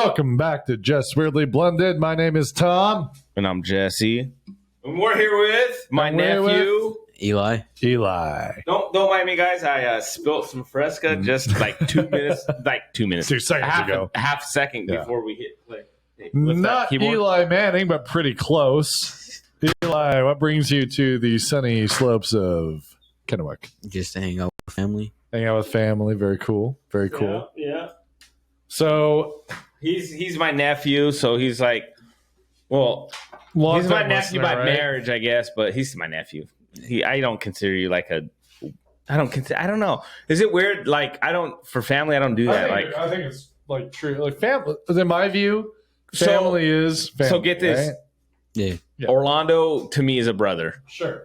welcome back to Just Weirdly Blended. My name is Tom. And I'm Jesse. And we're here with my nephew, Eli. Don't mind me, guys. I spilt some Fresca just like 2 minutes. 2 seconds ago. Half second before we hit play. Hey, Not Eli Manning, but pretty close. Eli, what brings you to the sunny slopes of Kennewick? Just to hang out with family. Hang out with family. Very cool. Very cool. Yeah. So he's my nephew, so he's like, well, he's my nephew by marriage, I guess, but he's my nephew. I don't consider you like a. I don't know. Is it weird? Like for family, I don't do that. I think it's like true. Like family, in my view, family is family. So get this. Right? Yeah. Orlando to me is a brother. Sure.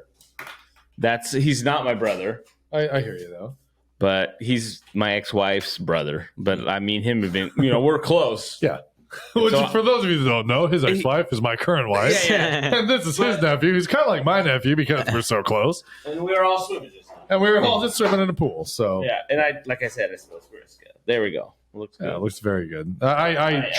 He's not my brother. I hear you though. But he's my ex-wife's brother. But I mean, him have been, we're close. Yeah. Which, So, for those of you that don't know, his ex-wife is my current wife. Yeah. And this is his nephew. He's kind of like my nephew because we're so close. And we were all swimming just now. And we were all just swimming in a pool. So Yeah, and I spilled Fresca. There we go. Looks good. yeah, it looks very good. I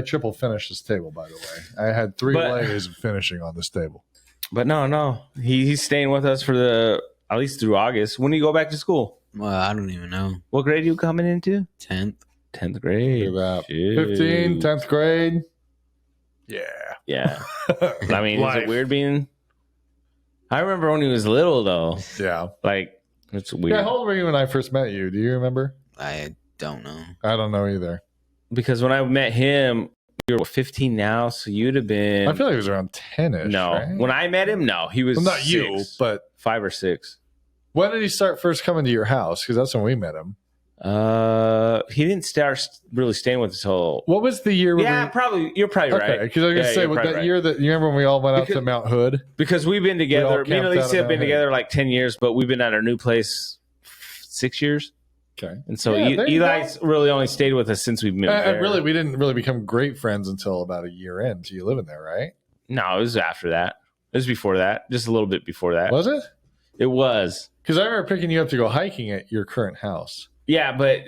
triple finished this table, by the way. I had 3 layers of finishing on this table. But no. He's staying with us for at least through August. When do you go back to school? Well, I don't even know. What grade are you coming into? 10th. 10th grade. About Shit. 15, 10th grade. Yeah. Yeah. I mean, is Life. it weird being... I remember when he was little, though. Yeah. Like, it's weird. Yeah, how old were you when I first met you? Do you remember? I don't know. I don't know either. Because when I met him, you're 15 now, so you'd have been... I feel like it was around 10-ish. No. Right? When I met him, no. He was Well, not 6, you, but 5 or 6. when did he start first coming to your house? Because that's when we met him. He didn't start really staying with us till... What was the year? Probably. You're probably right. Because I was going to say, you're with probably that right. year that you remember when we all went out to Mount Hood? Because we've been We all together. Me and camped out Alicia at have been Mount together like 10 years, but we've been at our new place 6 years. Okay. And so Yeah, there you Eli's really only stayed with us since we've moved there. Really, we didn't really become great friends until about a year into you living there, right? No, it was after that. It was before that. Just a little bit before that. Was it? It was. Because I remember picking you up to go hiking at your current house. Yeah, but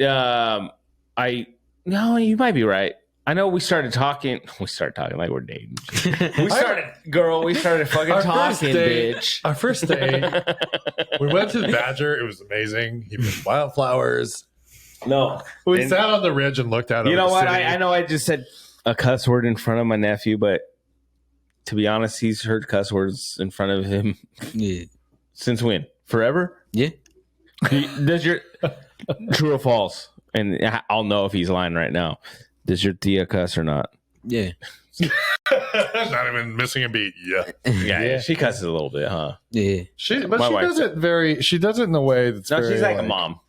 no, you might be right. I know we started talking. We started talking like we're dating. We started fucking Our talking, first day- bitch. Our first day, we went to the Badger. It was amazing. He put wildflowers. No. We And- sat on the ridge and looked out over You know the what? city. I know I just said a cuss word in front of my nephew, but to be honest, he's heard cuss words in front of him Yeah. since when? Forever? Yeah. Does your true or false? And I'll know if he's lying right now. Does your Tia cuss or not? Yeah. Not even missing a beat. Yeah. Yeah, she cusses a little bit, huh? Yeah. She My wife does it very. She does it in a way that's No, very, she's like a mom.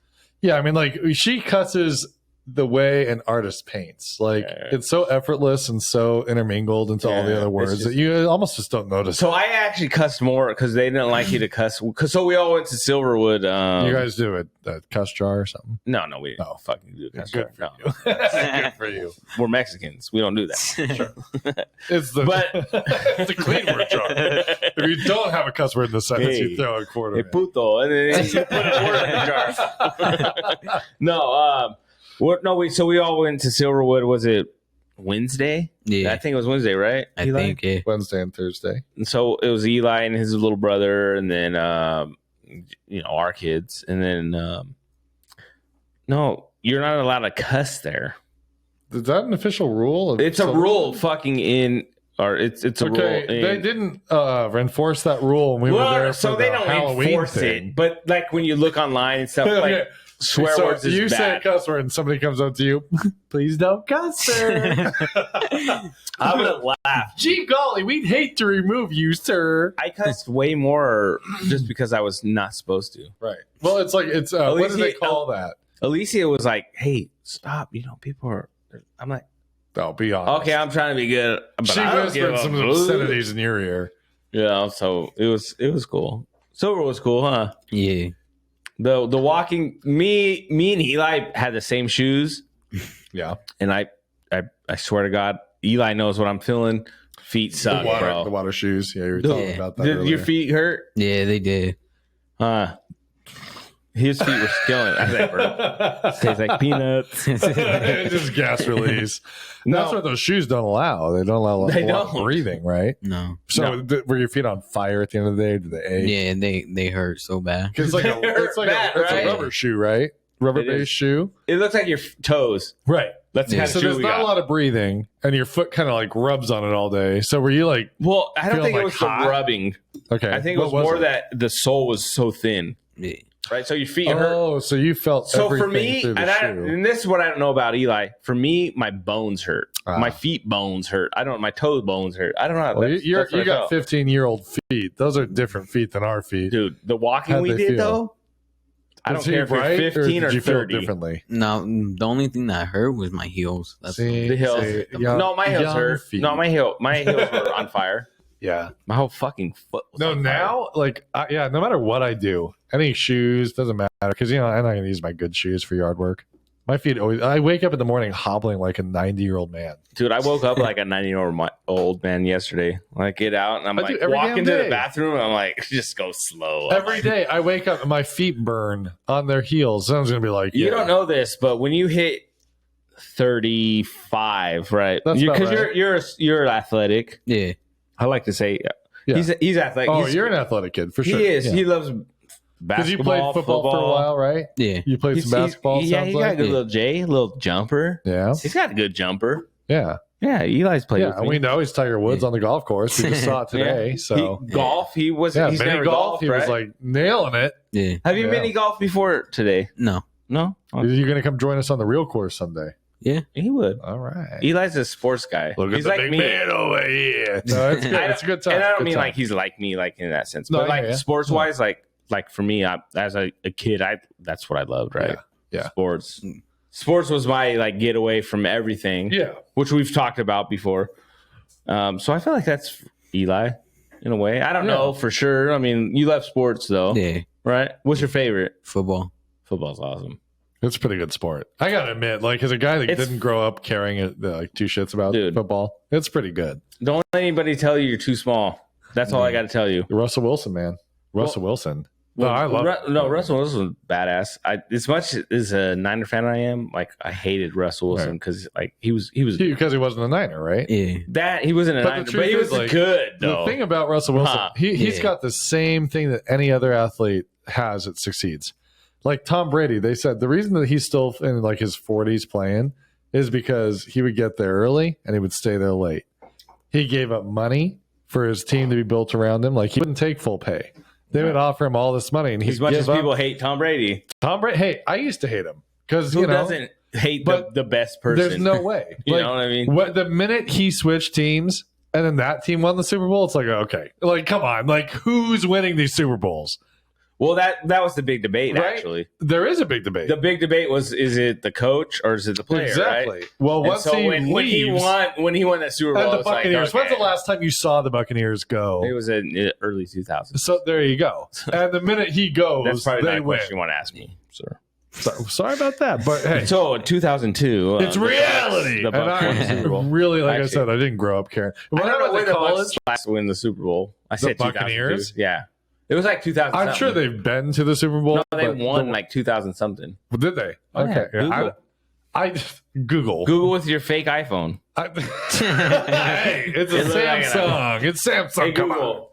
Yeah, I mean, like she cusses the way an artist paints. Like it's so effortless and so intermingled into all the other words that you almost just don't notice. So I actually cussed more because they didn't like you to cuss. So we all went to Silverwood. You guys do it a cuss jar or something? No, we didn't Oh. fucking do a cuss Good jar. for you. Good for you. We're Mexicans. We don't do that. It's the it's a clean word jar. If you don't have a cuss word in the sentence, you throw a quarter. Hey, in. puto. And then you put a word in the jar. So we all went to Silverwood. Was it Wednesday? Yeah. I think it was Wednesday, right? I Eli? think, yeah. Wednesday and Thursday. And so it was Eli and his little brother, and then our kids, and then no, you're not allowed to cuss there. Is that an official rule? It's a rule, fucking in, or it's a rule. Okay, they didn't enforce that rule when we were there. So for they the don't Halloween enforce thing. it, but like when you look online and stuff, like swear So words is you say a bad. cuss word and somebody comes up to you, please don't cuss, sir. I would laugh. Gee golly, we'd hate to remove you, sir. I cussed way more just because I was not supposed to. Right. Well, it's like it's what do they call that? Alicia was like, "Hey, stop! People are." I'm like, Oh, be honest. "Okay, I'm trying to be good." But She I don't give whispered a some blue. obscenities in your ear. Yeah, so it was cool. Silver was cool, huh? Yeah. The walking, me and Eli had the same shoes, Yeah. and I swear to God, Eli knows what I'm feeling. Feet suck, The bro. water shoes. Yeah, you were talking about that Did earlier. your feet hurt? Yeah, they did. His feet were killing. I was like, bro, tastes like peanuts. It's just gas release. That's what those shoes don't allow. They don't allow a lot of breathing, right? No. So were your feet on fire at the end of the day? Did they ache? Yeah, they hurt so bad. It's like it's a rubber shoe, right? Rubber-based shoe. It looks like your toes. Right. That's the kind of so shoe there's not a lot of breathing, and your foot kind of like rubs on it all day. So were you like? Well, I don't think like it was hot? the rubbing. Okay. I think it was more that the sole was so thin. Yeah. Right, so your feet hurt. Oh, so you felt so everything for me, through the shoe. and this is what I don't know about Eli. For me, my bones hurt. Ah. My feet bones hurt. I don't. My toe bones hurt. I don't know. Well, you got 15-year-old feet. Those are different feet than our feet, dude. The walking How'd we they did feel? though. I don't care if you're 15 or did you feel 30. differently. No, the only thing that hurt was my heels. That's The heels. No, my heels hurt. Feet. No, my heels were on fire. Yeah. My whole fucking foot was No, on now, no matter what I do, any shoes, doesn't matter. Because, I'm not going to use my good shoes for yard work. My feet always, I wake up in the morning hobbling like a 90-year-old man. Dude, I woke up like a 90-year-old man yesterday. I get out and I'm like, walk into the bathroom and I'm like, just go slow. Every day I wake up and my feet burn on their heels. Someone's going to be like, You don't know this, but when you hit 35, right? Because you're athletic. Yeah. I like to say he's athletic. Oh, you're an athletic kid for sure. He is. Yeah. He loves basketball. Because you played football for a while, right? Yeah. You played some basketball. He's got a good little jumper. Yeah. He's got a good jumper. Yeah. Yeah, Eli's played with me. And we know he's Tiger Woods on the golf course. We just saw it today. So golf, he's mini never golf. golfed, He right? was like nailing it. Yeah. Have you mini golf before today? No. No? Are you going to come join us on the real course someday? Yeah. He would. All right. Eli's a sports guy. Look he's at the like big me. man over here. No, it's good. It's a good time. And I don't Good mean time. like he's like me, like in that sense. No, But like yeah. sports wise, like for me, as a kid, that's what I loved, right? Yeah. Sports. Sports was my like getaway from everything. Yeah. Which we've talked about before. So I feel like that's Eli in a way. I don't know for sure. I mean, you love sports though. Yeah. Right? What's your favorite? Football. Football's awesome. It's a pretty good sport. I gotta admit, like as a guy that didn't grow up caring like two shits about football, it's pretty good. Don't let anybody tell you you're too small. That's all I got to tell you. Russell Wilson, man. Russell Wilson. No, I love it. No, Russell Wilson was badass. As much as a Niner fan I am, like I hated Russell Wilson because like he was because he wasn't a Niner, right? Yeah. That he wasn't a Niner, but he was like, good though. The thing about Russell Wilson, he's got the same thing that any other athlete has that succeeds. Like Tom Brady, they said the reason that he's still in like his 40s playing is because he would get there early and he would stay there late. He gave up money for his team to be built around him. Like he wouldn't take full pay. They would offer him all this money, and as much as people hate Tom Brady. Hey, I used to hate him because who doesn't hate the best person? There's no way. You know what I mean? The minute he switched teams and then that team won the Super Bowl, it's like okay, like come on, like who's winning these Super Bowls? Well, that was the big debate, right? Actually. There is a big debate. The big debate was, is it the coach or is it the player, exactly. Right? Well, once when he won that Super Bowl, and the Buccaneers, when's the last time you saw the Buccaneers go? It was in early 2000s. So there you go. And the minute he goes, that's probably they not a win. question you want to ask me, sir. Sorry about that, but hey. So in 2002, it's reality. The Bucs won the Super Bowl. Really, like I said, I didn't grow up caring. When I don't know when the Bucs last win the Super Bowl. I said Buccaneers. Yeah. It was like 2000. I'm sure they've been to the Super Bowl. No, they won like 2000 something. Well, did they? Oh, okay. Yeah. I Google with your fake iPhone. Hey, it's a Samsung. It's Samsung. Hey, Come Google.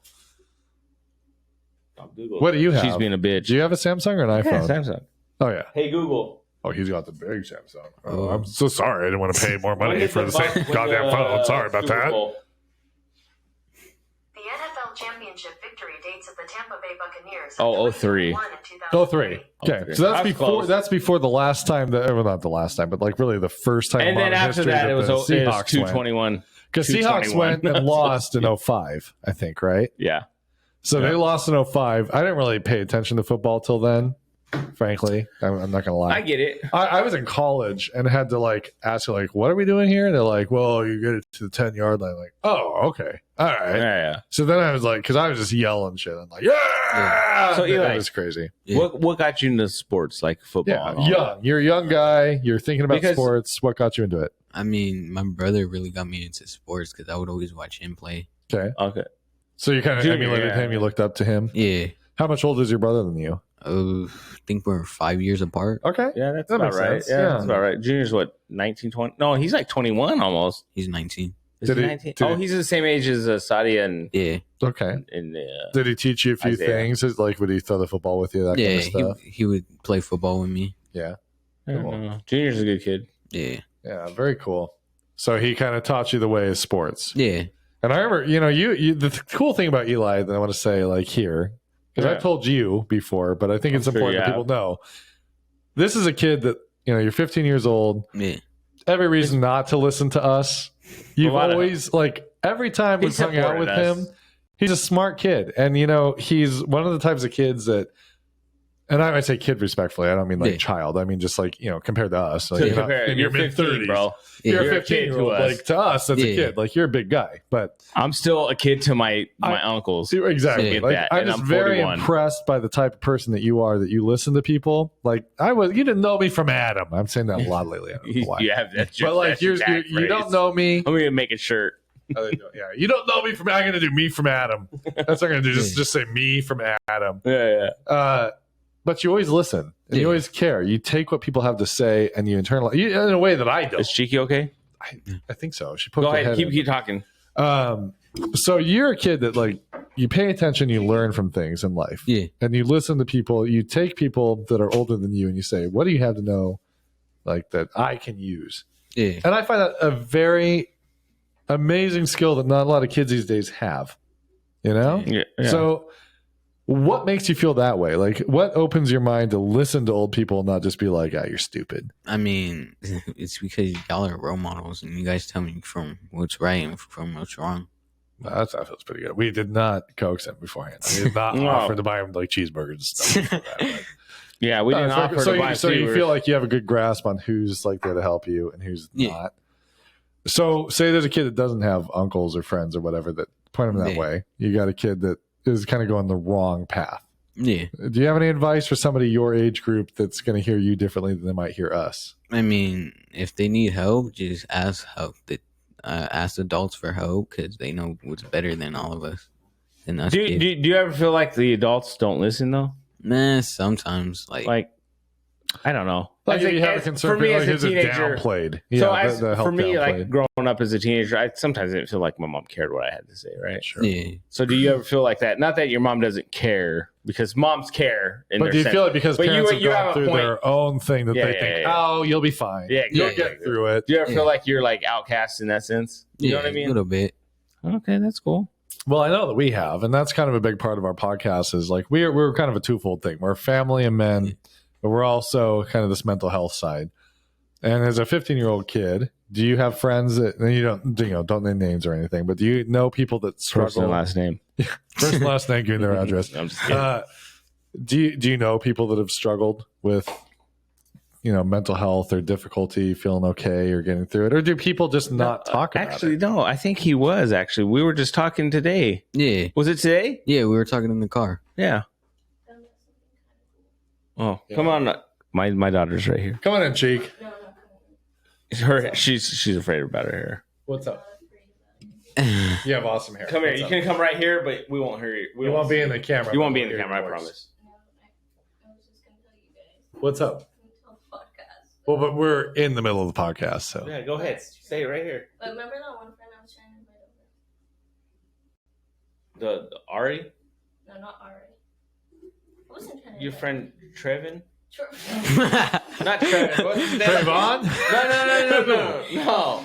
on. What do you have? She's being a bitch. Do you have a Samsung or an iPhone? Yeah, Samsung. Oh yeah. Hey Google. Oh, he's got the big Samsung. Oh, I'm so sorry. I didn't want to pay more money for the same goddamn phone. Sorry about that. The NFL championship victory dates of the Tampa Bay Buccaneers. Oh, 03. 03. Okay, so that's before the last time that, well, not the last time, but like really the first time. And then after that, it was Seahawks 221. Because Seahawks went and lost in 05, I think, right? Yeah. So they lost in 05. I didn't really pay attention to football till then. Frankly, I'm not gonna lie. I get it. I was in college and had to like ask like, "What are we doing here?" And they're like, "Well, you get it to the 10-yard line." Like, oh, okay, all right. Yeah. So then I was like, because I was just yelling shit. I'm like, yeah. So Eli, that was crazy. Yeah. What got you into sports like football? Yeah, young. You're a young guy. You're thinking about sports. What got you into it? I mean, my brother really got me into sports because I would always watch him play. Okay. Okay. So you kind of emulated him. You looked up to him. Yeah. How much older is your brother than you? I think we're 5 years apart. Okay. Yeah, that's That about makes right. sense. Yeah, Yeah. that's about right. Junior's what, 19, 20? No, he's like 21 almost. He's 19. Is Did he he- 19? did Oh, he- he's the same age as Sadia and Yeah, Okay. and Did he teach you a few Isaiah. things? Like, would he throw the football with you? That yeah. kind of stuff. He would play football with me. Yeah. I don't know. Junior's a good kid. Yeah, Yeah. Very cool. So he kind of taught you the way of sports. yeah, And I remember, you the cool thing about Eli that I want to say, like, here, because Yeah. I've told you before, but I think I'm it's sure important you that have. people know. This is a kid that, you're 15 years old. yeah. Every reason not to listen to us. You've lot of- always, like, every time He we've hung out with supported us. him, he's a smart kid. And, he's one of the types of kids that, and I say kid respectfully, I don't mean like Yeah. child. I mean just like, compared to us. Like, To you're not compare, in you're your 15, mid-30s. bro. You're Yeah. a 15-year-old. to us. Like, to us, that's a Yeah. kid. Like, you're a big guy. But I'm still a kid to my uncles. exactly. Get Like, that, I'm and just I'm very 41. impressed by the type of person that you are, that you listen to people. Like, you didn't know me from Adam. I'm saying that a lot lately. I don't know why. You have that. But like, that's your tag you don't phrase. know me. I'm gonna make a shirt. Yeah, you don't know me from. I'm gonna do me from Adam. That's what I'm gonna do. Just say me from Adam. Yeah. But you always listen and you Yeah. always care. You take what people have to say and you internalize in a way that I don't. Is Cheeky okay? I think so. She poked Go her ahead. head in. Keep talking. So you're a kid that, like, you pay attention, you learn from things in life, Yeah. and you listen to people. You take people that are older than you and you say, "What do you have to know, like, that I can use?" Yeah. And I find that a very amazing skill that not a lot of kids these days have. Yeah. So, what makes you feel that way? Like, what opens your mind to listen to old people and not just be like, "Ah, you're stupid"? I mean, it's because y'all are role models and you guys tell me from what's right and from what's wrong. That feels pretty good. We did not coax him beforehand. We did not No. offer to buy him like cheeseburgers and stuff. Like that, but- Yeah, we didn't offer to buy so you Seaworth. feel like you have a good grasp on who's like there to help you and who's Yeah. not. So say there's a kid that doesn't have uncles or friends or whatever that point him that Yeah. way. You got a kid that is kind of going the wrong path. Yeah. Do you have any advice for somebody your age group that's going to hear you differently than they might hear us? I mean, if they need help, just ask help. Ask adults for help because they know what's better than all of us. And us Do kids. you ever feel like the adults don't listen though? Nah, sometimes Like, I don't know. Like, As if you have a as- concern, for me like, as a is it teenager, downplayed? so Yeah, as, the help for me, like downplayed. growing up as a teenager, I sometimes didn't feel like my mom cared what I had to say. Right. Sure. yeah, So do you ever feel like that? Not that your mom doesn't care, because moms care. In But their do you sense. feel like because But parents have you gone have a through point. their own thing that Yeah, they yeah, think, yeah. oh, you'll be fine. Yeah, You'll exactly. get through it. Do you ever Yeah. feel like you're like outcast in that sense? You know what I A mean? little bit. Okay, that's cool. Well, I know that we have, and that's kind of a big part of our podcast is like we're kind of a twofold thing. We're family and men, but we're also kind of this mental health side. And as a 15-year-old kid, do you have friends that and you don't name names or anything, but do you know people that struggle? First and last name. First and last name, give me their address. I'm just kidding. Do you know people that have struggled with mental health or difficulty feeling okay or getting through it, or do people just not talk about Actually, it? no. I think he was actually. We were just talking today. Yeah, Was it today? yeah. We were talking in the car. Yeah. Oh, Yeah. come on. My daughter's right here. Come on in, Cheek. She's afraid about her hair. What's up? You have awesome hair. Come here. What's You up? can come right here, but we won't hear you. You won't be in the camera. You but won't be in we'll the hear camera. I your voice. promise. I was just gonna tell you guys. What's up? Podcast. Well, but we're in the middle of the podcast, so Yeah, go ahead. Say it right here. But remember that one friend I was trying to invite over? The Ari, No, not Ari. I wasn't trying to. your invite- friend Trevin. Sure. Not Trevin. What's his name? Trayvon? No.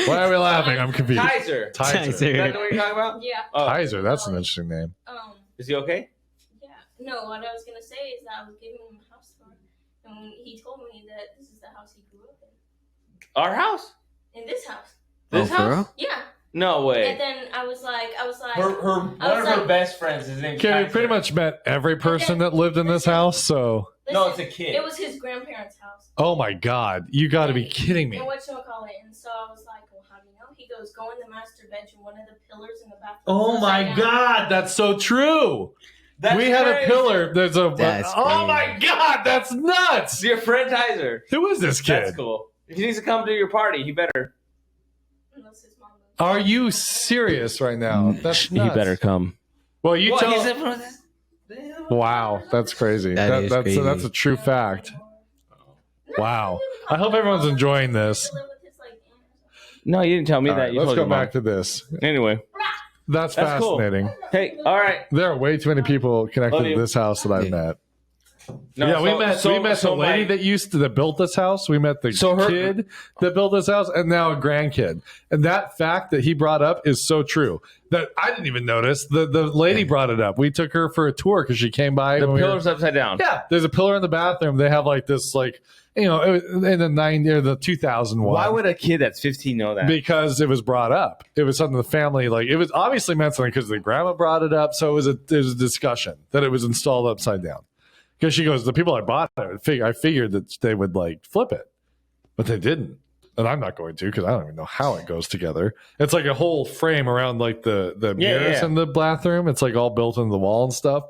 Why are we laughing? I'm confused. Kaiser. Tizer. Is that what you're talking about? Yeah. Oh, Tizer, that's an interesting name. is he okay? Yeah. No, what I was gonna say is that I was giving him a house tour, and he told me that this is the house he grew up in. Our house? In this house. This Oh, for house? real? Yeah. No way. And then I was like, Her one of her best friends. His name's Okay, we Kaiser. pretty much met every person that lived in this house, so No, listen, it's a kid. It was his grandparents' house. oh my god, you got to be kidding me. And whatchamacallit. And so I was like, well, how do you know? He goes, go in the master bedroom, one of the pillars in the bathroom. Oh goes my right down. god, that's so true. That's we had a crazy. pillar. There's a. That's oh my crazy. god, that's nuts. It's your friend Tizer. Who is this kid? That's cool. If he needs to come to your party, he better. Unless his mom lives. Are you serious right now? That's nuts. He better come. Well, you What, tell. he's in front of this? Wow, that's crazy. That's crazy. That's a true fact. Wow. I hope everyone's enjoying this. No, you didn't tell me All that. right, You let's told go your mom. back to this. Anyway, That's cool. fascinating. Hey, all right. There are way too many people connected Love to you. this house that I've met. No, Yeah, we met the lady that that built this house. We met the kid that built this house, and now a grandkid. And that fact that he brought up is so true that I didn't even notice. The lady brought it up. We took her for a tour because she came by. the pillar's upside down. Yeah, there's a pillar in the bathroom. They have like this, like, you know, in the 90s or the 2001. Why would a kid that's 15 know that? Because it was brought up. It was something the family, like, it was obviously meant something because the grandma brought it up. So it was a discussion that it was installed upside down. Because she goes, the people I bought it, I figured that they would like flip it, but they didn't. And I'm not going to because I don't even know how it goes together. It's like a whole frame around like the mirrors in the bathroom. It's like all built into the wall and stuff.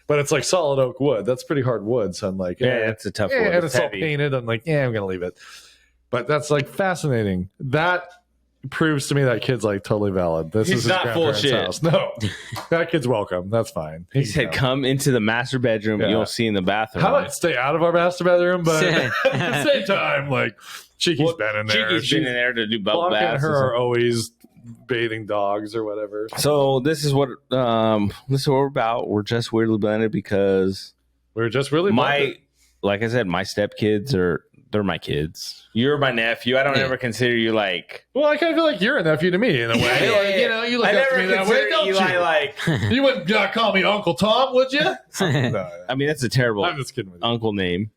But it's like solid oak wood. That's pretty hard wood. So I'm like, it's a tough wood. And it's all painted. I'm like, I'm going to leave it. But that's like fascinating. That proves to me that kid's like totally valid. This He's is his not full of grandparents' shit. house. No, that kid's welcome. That's fine. He said, "Come into the master bedroom. Yeah. You'll see in the bathroom." How about stay out of our master bedroom? But at the same time, like Cheeky's been in there. Cheeky's been in there to do bubble Blanca and baths. her are always bathing dogs or whatever. So this is what we're about. We're just weirdly blended because We're just really like I said, my stepkids they're my kids. You're my nephew. I don't ever consider you like. Well, I kind of feel like you're a nephew to me in a way. Like, you know, you look I up to never me that way, consider don't Eli you? like. You wouldn't call me Uncle Tom, would you? No, I mean, that's a terrible I'm just kidding with you. uncle name.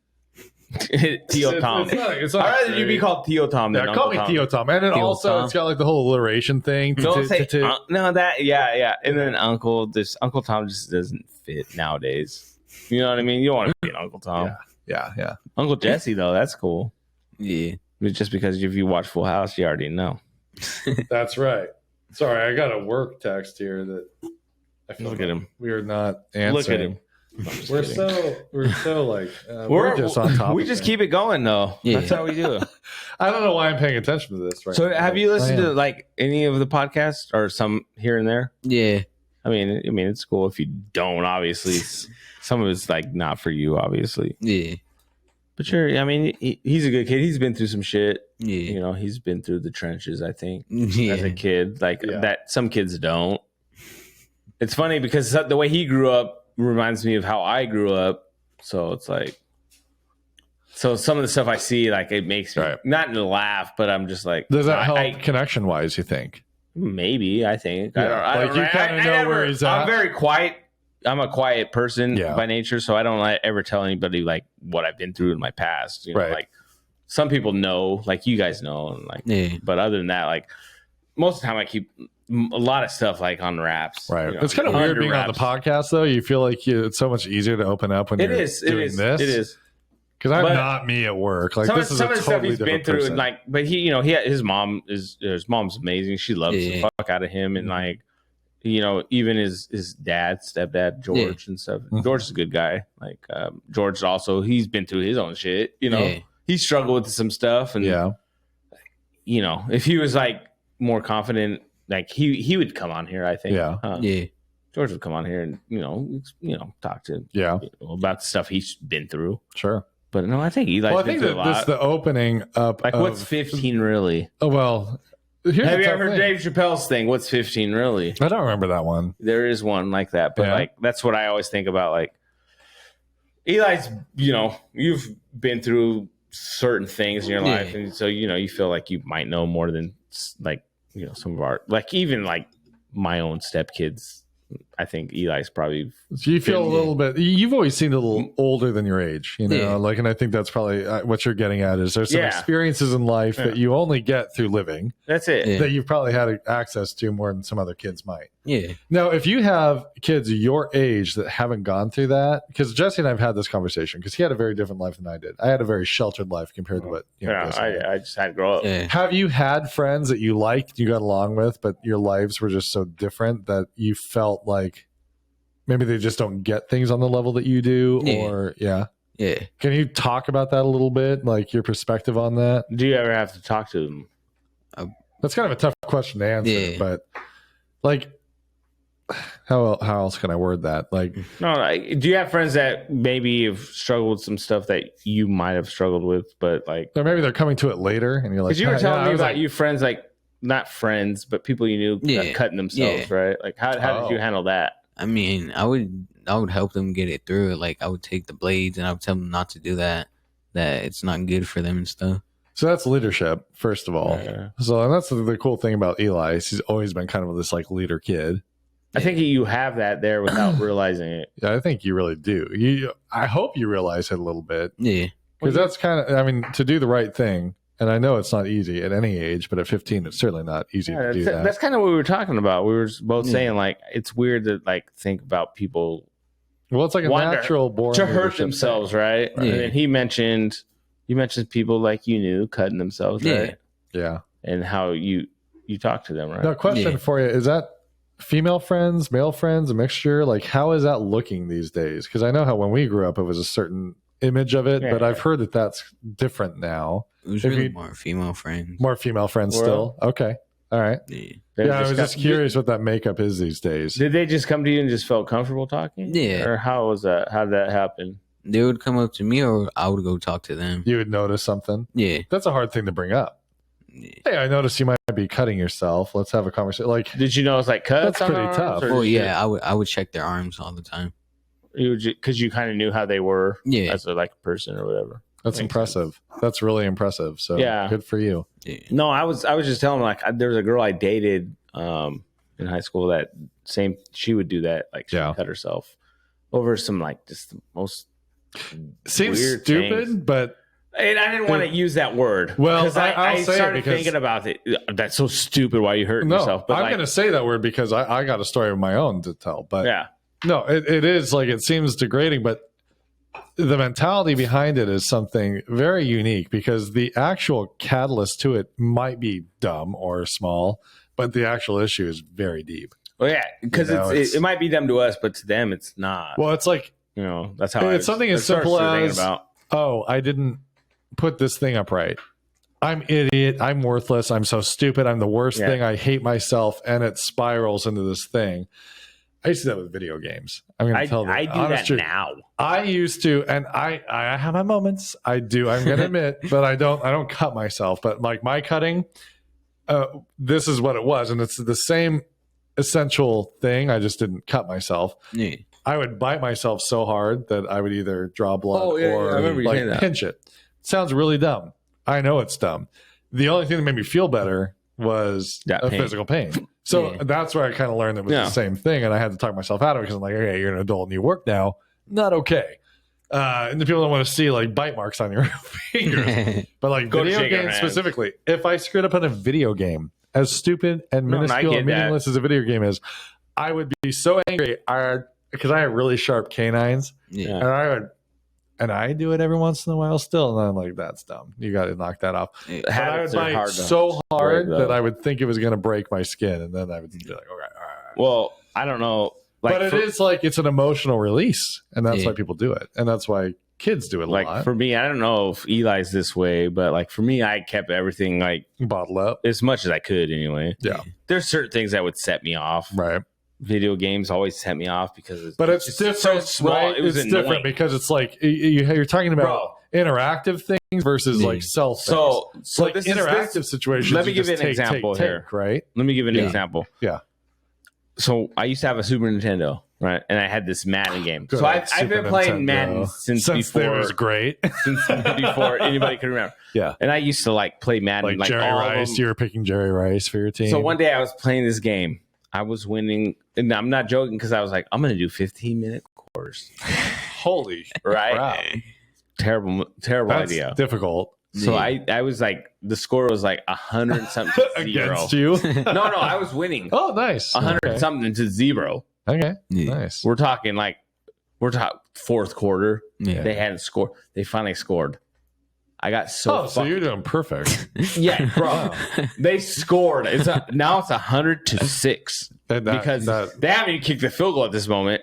Theo Tom. It's not I'd rather you be called Theo Tom than Yeah, Uncle call me Tom. Theo Tom. And then Theo also, Tom. it's got like the whole alliteration thing. Don't say no. That and then Uncle. This Uncle Tom just doesn't fit nowadays. You know what I mean? You don't want to be an Uncle Tom. Yeah. Uncle Jesse though, that's cool. Yeah. But just because if you watch Full House, you already know. That's right. Sorry, I got a work text here that I feel Look at him. we are not answering. Look at him. We're so like we're just on top. We of just things. keep it going though. Yeah. That's how we do it. I don't know why I'm paying attention to this right So now. have you listened I to am. like any of the podcasts or some here and there? Yeah. I mean, it's cool if you don't. Obviously, some of it's like not for you, obviously. Yeah. But sure, I mean, he's a good kid. He's been through some shit. Yeah. You know, he's been through the trenches. I think Yeah. as a kid, like Yeah. that. Some kids don't. It's funny because the way he grew up reminds me of how I grew up. So it's like, so some of the stuff I see, like it makes me Right. not to laugh, but I'm just like, Does that help I connection wise? You think? maybe I think Yeah. I Like, don't you I- kinda I know never- where he's I'm at. very quiet. I'm a quiet person Yeah. by nature, so I don't like, ever tell anybody like what I've been through in my past. You know, Right. like some people know, like you guys know, and like, Yeah. but other than that, like most of the time I keep a lot of stuff like on wraps. Right. you know, It's kind of under weird being on the wraps. podcast though. You feel like it's so much easier to open up when It you're is. It doing is. this. It is. Because I'm But not me at work. Like Some, this is some a of the stuff totally he's been different through, person. like, but his mom's amazing. She loves the Yeah. fuck out of him, and like, you know, even his stepdad George and stuff. Mhm. George is a good guy. Like George also, he's been through his own shit. You know, Yeah. he struggled with some stuff, and yeah. you know, if he was like more confident, like he would come on here. I think. Yeah. Yeah. George would come on here and you know talk to Yeah. about the stuff he's been through. Sure. But no, I think Eli's Well, I been think through a that this lot. the opening up. Like, of, what's 15 really? Oh well. Here's Have the you tough ever heard thing. Dave Chappelle's thing? What's 15 really? I don't remember that one. There is one like that, but Yeah. like that's what I always think about. Like Eli's, you know, you've been through certain things in your life, and so you know you feel like you might know more than like you know some of our like even like my own stepkids. I think Eli's probably So you feel a little bit. You've always seemed a little older than your age, you know. Yeah. Like, and I think that's probably what you're getting at. Is there's some Yeah. experiences in life that you only get through living that's it. Yeah. that you've probably had access to more than some other kids might. Yeah. Now, if you have kids your age that haven't gone through that, because Jesse and I have had this conversation, because he had a very different life than I did. I had a very sheltered life compared to what you know. Yeah, Jesse had. I just had to grow up. Yeah. Have you had friends that you liked, you got along with, but your lives were just so different that you felt like maybe they just don't get things on the level that you do? Yeah. Or, yeah. Yeah. Can you talk about that a little bit? Like your perspective on that? Do you ever have to talk to them? That's kind of a tough question to answer, Yeah. but like, how else can I word that? Like, No, like, do you have friends that maybe have struggled with some stuff that you might have struggled with, but like, or maybe they're coming to it later, and you're like, because you were telling me I was about like, you friends, like not friends, but people you knew cutting themselves, right? Like, how did you handle that? I mean, I would help them get it through. Like, I would take the blades and I would tell them not to do that. That it's not good for them and stuff. So that's leadership, first of all. Yeah. So, and that's the cool thing about Eli. He's always been kind of this like leader kid. I think you have that there without realizing it. Yeah, I think you really do. I hope you realize it a little bit. Yeah. Because that's kind of, I mean, to do the right thing. And I know it's not easy at any age, but at 15, it's certainly not easy to do that. That's kind of what we were talking about. We were both saying, like, it's weird to like think about people. Well, it's like a natural born to hurt themselves, right? Yeah. And then you mentioned people like you knew cutting themselves, right? Yeah. And how you talk to them, right? Now, question for you: is that female friends, male friends, a mixture? Like, how is that looking these days? Because I know how when we grew up, it was a certain image of it, but I've heard that that's different now. It was really more female friends. More female friends still. Okay. All right. Yeah. I was just curious what that makeup is these days. Did they just come to you and just felt comfortable talking? Yeah. Or how was that? How did that happen? They would come up to me or I would go talk to them. You would notice something? Yeah. That's a hard thing to bring up. Yeah. Hey, I noticed you might be cutting yourself. Let's have a conversation. Like, did you know it's like cuts? That's pretty tough. Oh yeah, I would check their arms all the time. Because you kind of knew how they were as a person or whatever. That's impressive. That's really impressive. So good for you. Yeah. No, I was just telling like there was a girl I dated in high school that she would do that, like she would cut herself over some like just the most seems weird stupid, things. But and I didn't want to use that word. Well, because I started thinking about it. That's so stupid. Why you hurting yourself? But I'm going to say that word because I got a story of my own to tell. But no, it is like it seems degrading, but the mentality behind it is something very unique because the actual catalyst to it might be dumb or small, but the actual issue is very deep. Well, yeah, because it might be dumb to us, but to them, it's not. Well, it's like, that's how it's something as simple as, I didn't put this thing up right. I'm idiot. I'm worthless. I'm so stupid. I'm the worst thing. I hate myself. And it spirals into this thing. I used to do that with video games. I'm going to tell you. I do that now. I used to, and I have my moments. I do. I'm going to admit, but I don't cut myself. But like my cutting, this is what it was, and it's the same essential thing. I just didn't cut myself. Yeah. I would bite myself so hard that I would either draw blood or I remember you saying that. pinch it. Sounds really dumb. I know it's dumb. The only thing that made me feel better was physical pain. So that's where I kind of learned it was the same thing. And I had to talk myself out of it because I'm like, okay, you're an adult and you work now. Not okay. And the people don't want to see like bite marks on your fingers. But like video games specifically, if I screwed up on a video game, as stupid and minuscule and meaningless as a video game is, I would be so angry because I have really sharp canines. Yeah. And I do it every once in a while still. And I'm like, that's dumb. You got to knock that off. But I would bite so hard that I would think it was going to break my skin. And then I would be like, okay, all right. Well, I don't know. But it is like it's an emotional release. And that's why people do it. And that's why kids do it a lot. Like for me, I don't know if Eli's this way, but like for me, I kept everything like bottled up as much as I could anyway. Yeah. There's certain things that would set me off. Right. Video games always set me off because it's different. So small. Right? It was it's different because it's like you're talking about interactive things versus like self. So like this interactive situations. Let me give you an example here. Right. Let me give you an example. Yeah. So I used to have a Super Nintendo, right? And I had this Madden game. So I've been playing Madden since before. It was great. Since before anybody could remember. Yeah. And I used to like play Madden. Like Jerry Rice. You were picking Jerry Rice for your team. So one day I was playing this game. I was winning, and I'm not joking because I was like, I'm going to do 15-minute quarters. Holy crap. Terrible That's idea. Difficult. So I was like, the score was like 100 something to 0. Against you? No, I was winning. Oh, nice. 100 something to 0. Okay. Nice. We're talking fourth quarter. Yeah. They hadn't scored. They finally scored. I got so you're doing perfect. Yeah, bro. They scored. Now it's 100-6 because they haven't even kicked the field goal at this moment.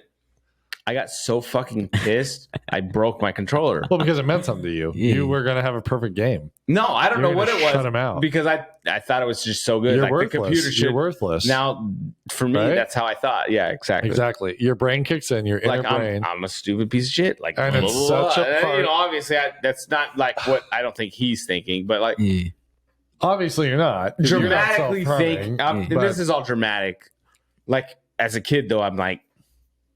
I got so fucking pissed, I broke my controller. Well, because it meant something to you. Yeah. You were going to have a perfect game. No, I don't know You're what gonna it was. shut him out. Because I thought it was just so good. You're like worthless. the computer should. You're worthless. Now, for me, Right? that's how I thought. Yeah, exactly. Exactly. Your brain kicks in. Your inner Like brain. I'm a stupid piece of shit. Like, And it's such a part- you know, obviously, that's not like what I don't think he's thinking, but like Yeah. Obviously, you're not. dramatically You're not think. self-harming, This but- is all dramatic. Like as a kid, though, I'm like,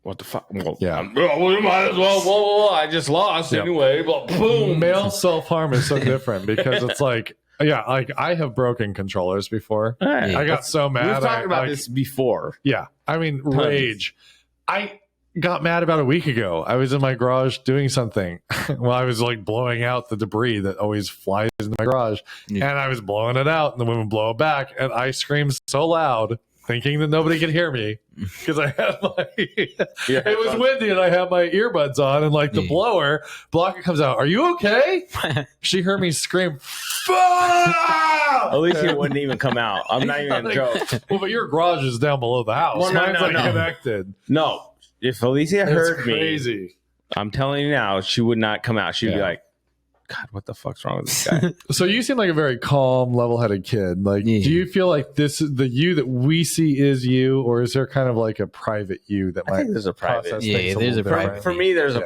what the fuck? Well, Yeah. we might as well. Whoa, I just lost Yep. anyway. But boom. Male self-harm is so different because it's like, yeah, like I have broken controllers before. Right. I got so mad. We've talked about like, this before. Yeah. I mean, rage. I got mad about a week ago. I was in my garage doing something while I was like blowing out the debris that always flies into my garage. Yeah. And I was blowing it out and the women blow it back. And I screamed so loud, thinking that nobody could hear me because I had it was windy and I had my earbuds on and like the Yeah. Blanca comes out. Are you okay? She heard me scream, fuck! Alicia wouldn't even come out. I'm not even gonna joke. Well, but your garage is down below the house. Well, no, Mine's no, like no. connected. No, if Alicia It's heard me, crazy. I'm telling you now, she would not come out. She'd be Yeah. like, God, what the fuck's wrong with this guy? So you seem like a very calm, level-headed kid. Like, Yeah. do you feel like this is the you that we see is you, or is there kind of like a private you that I might think there's a private. process Yeah, things there's little a private. different? For me, there's Yeah.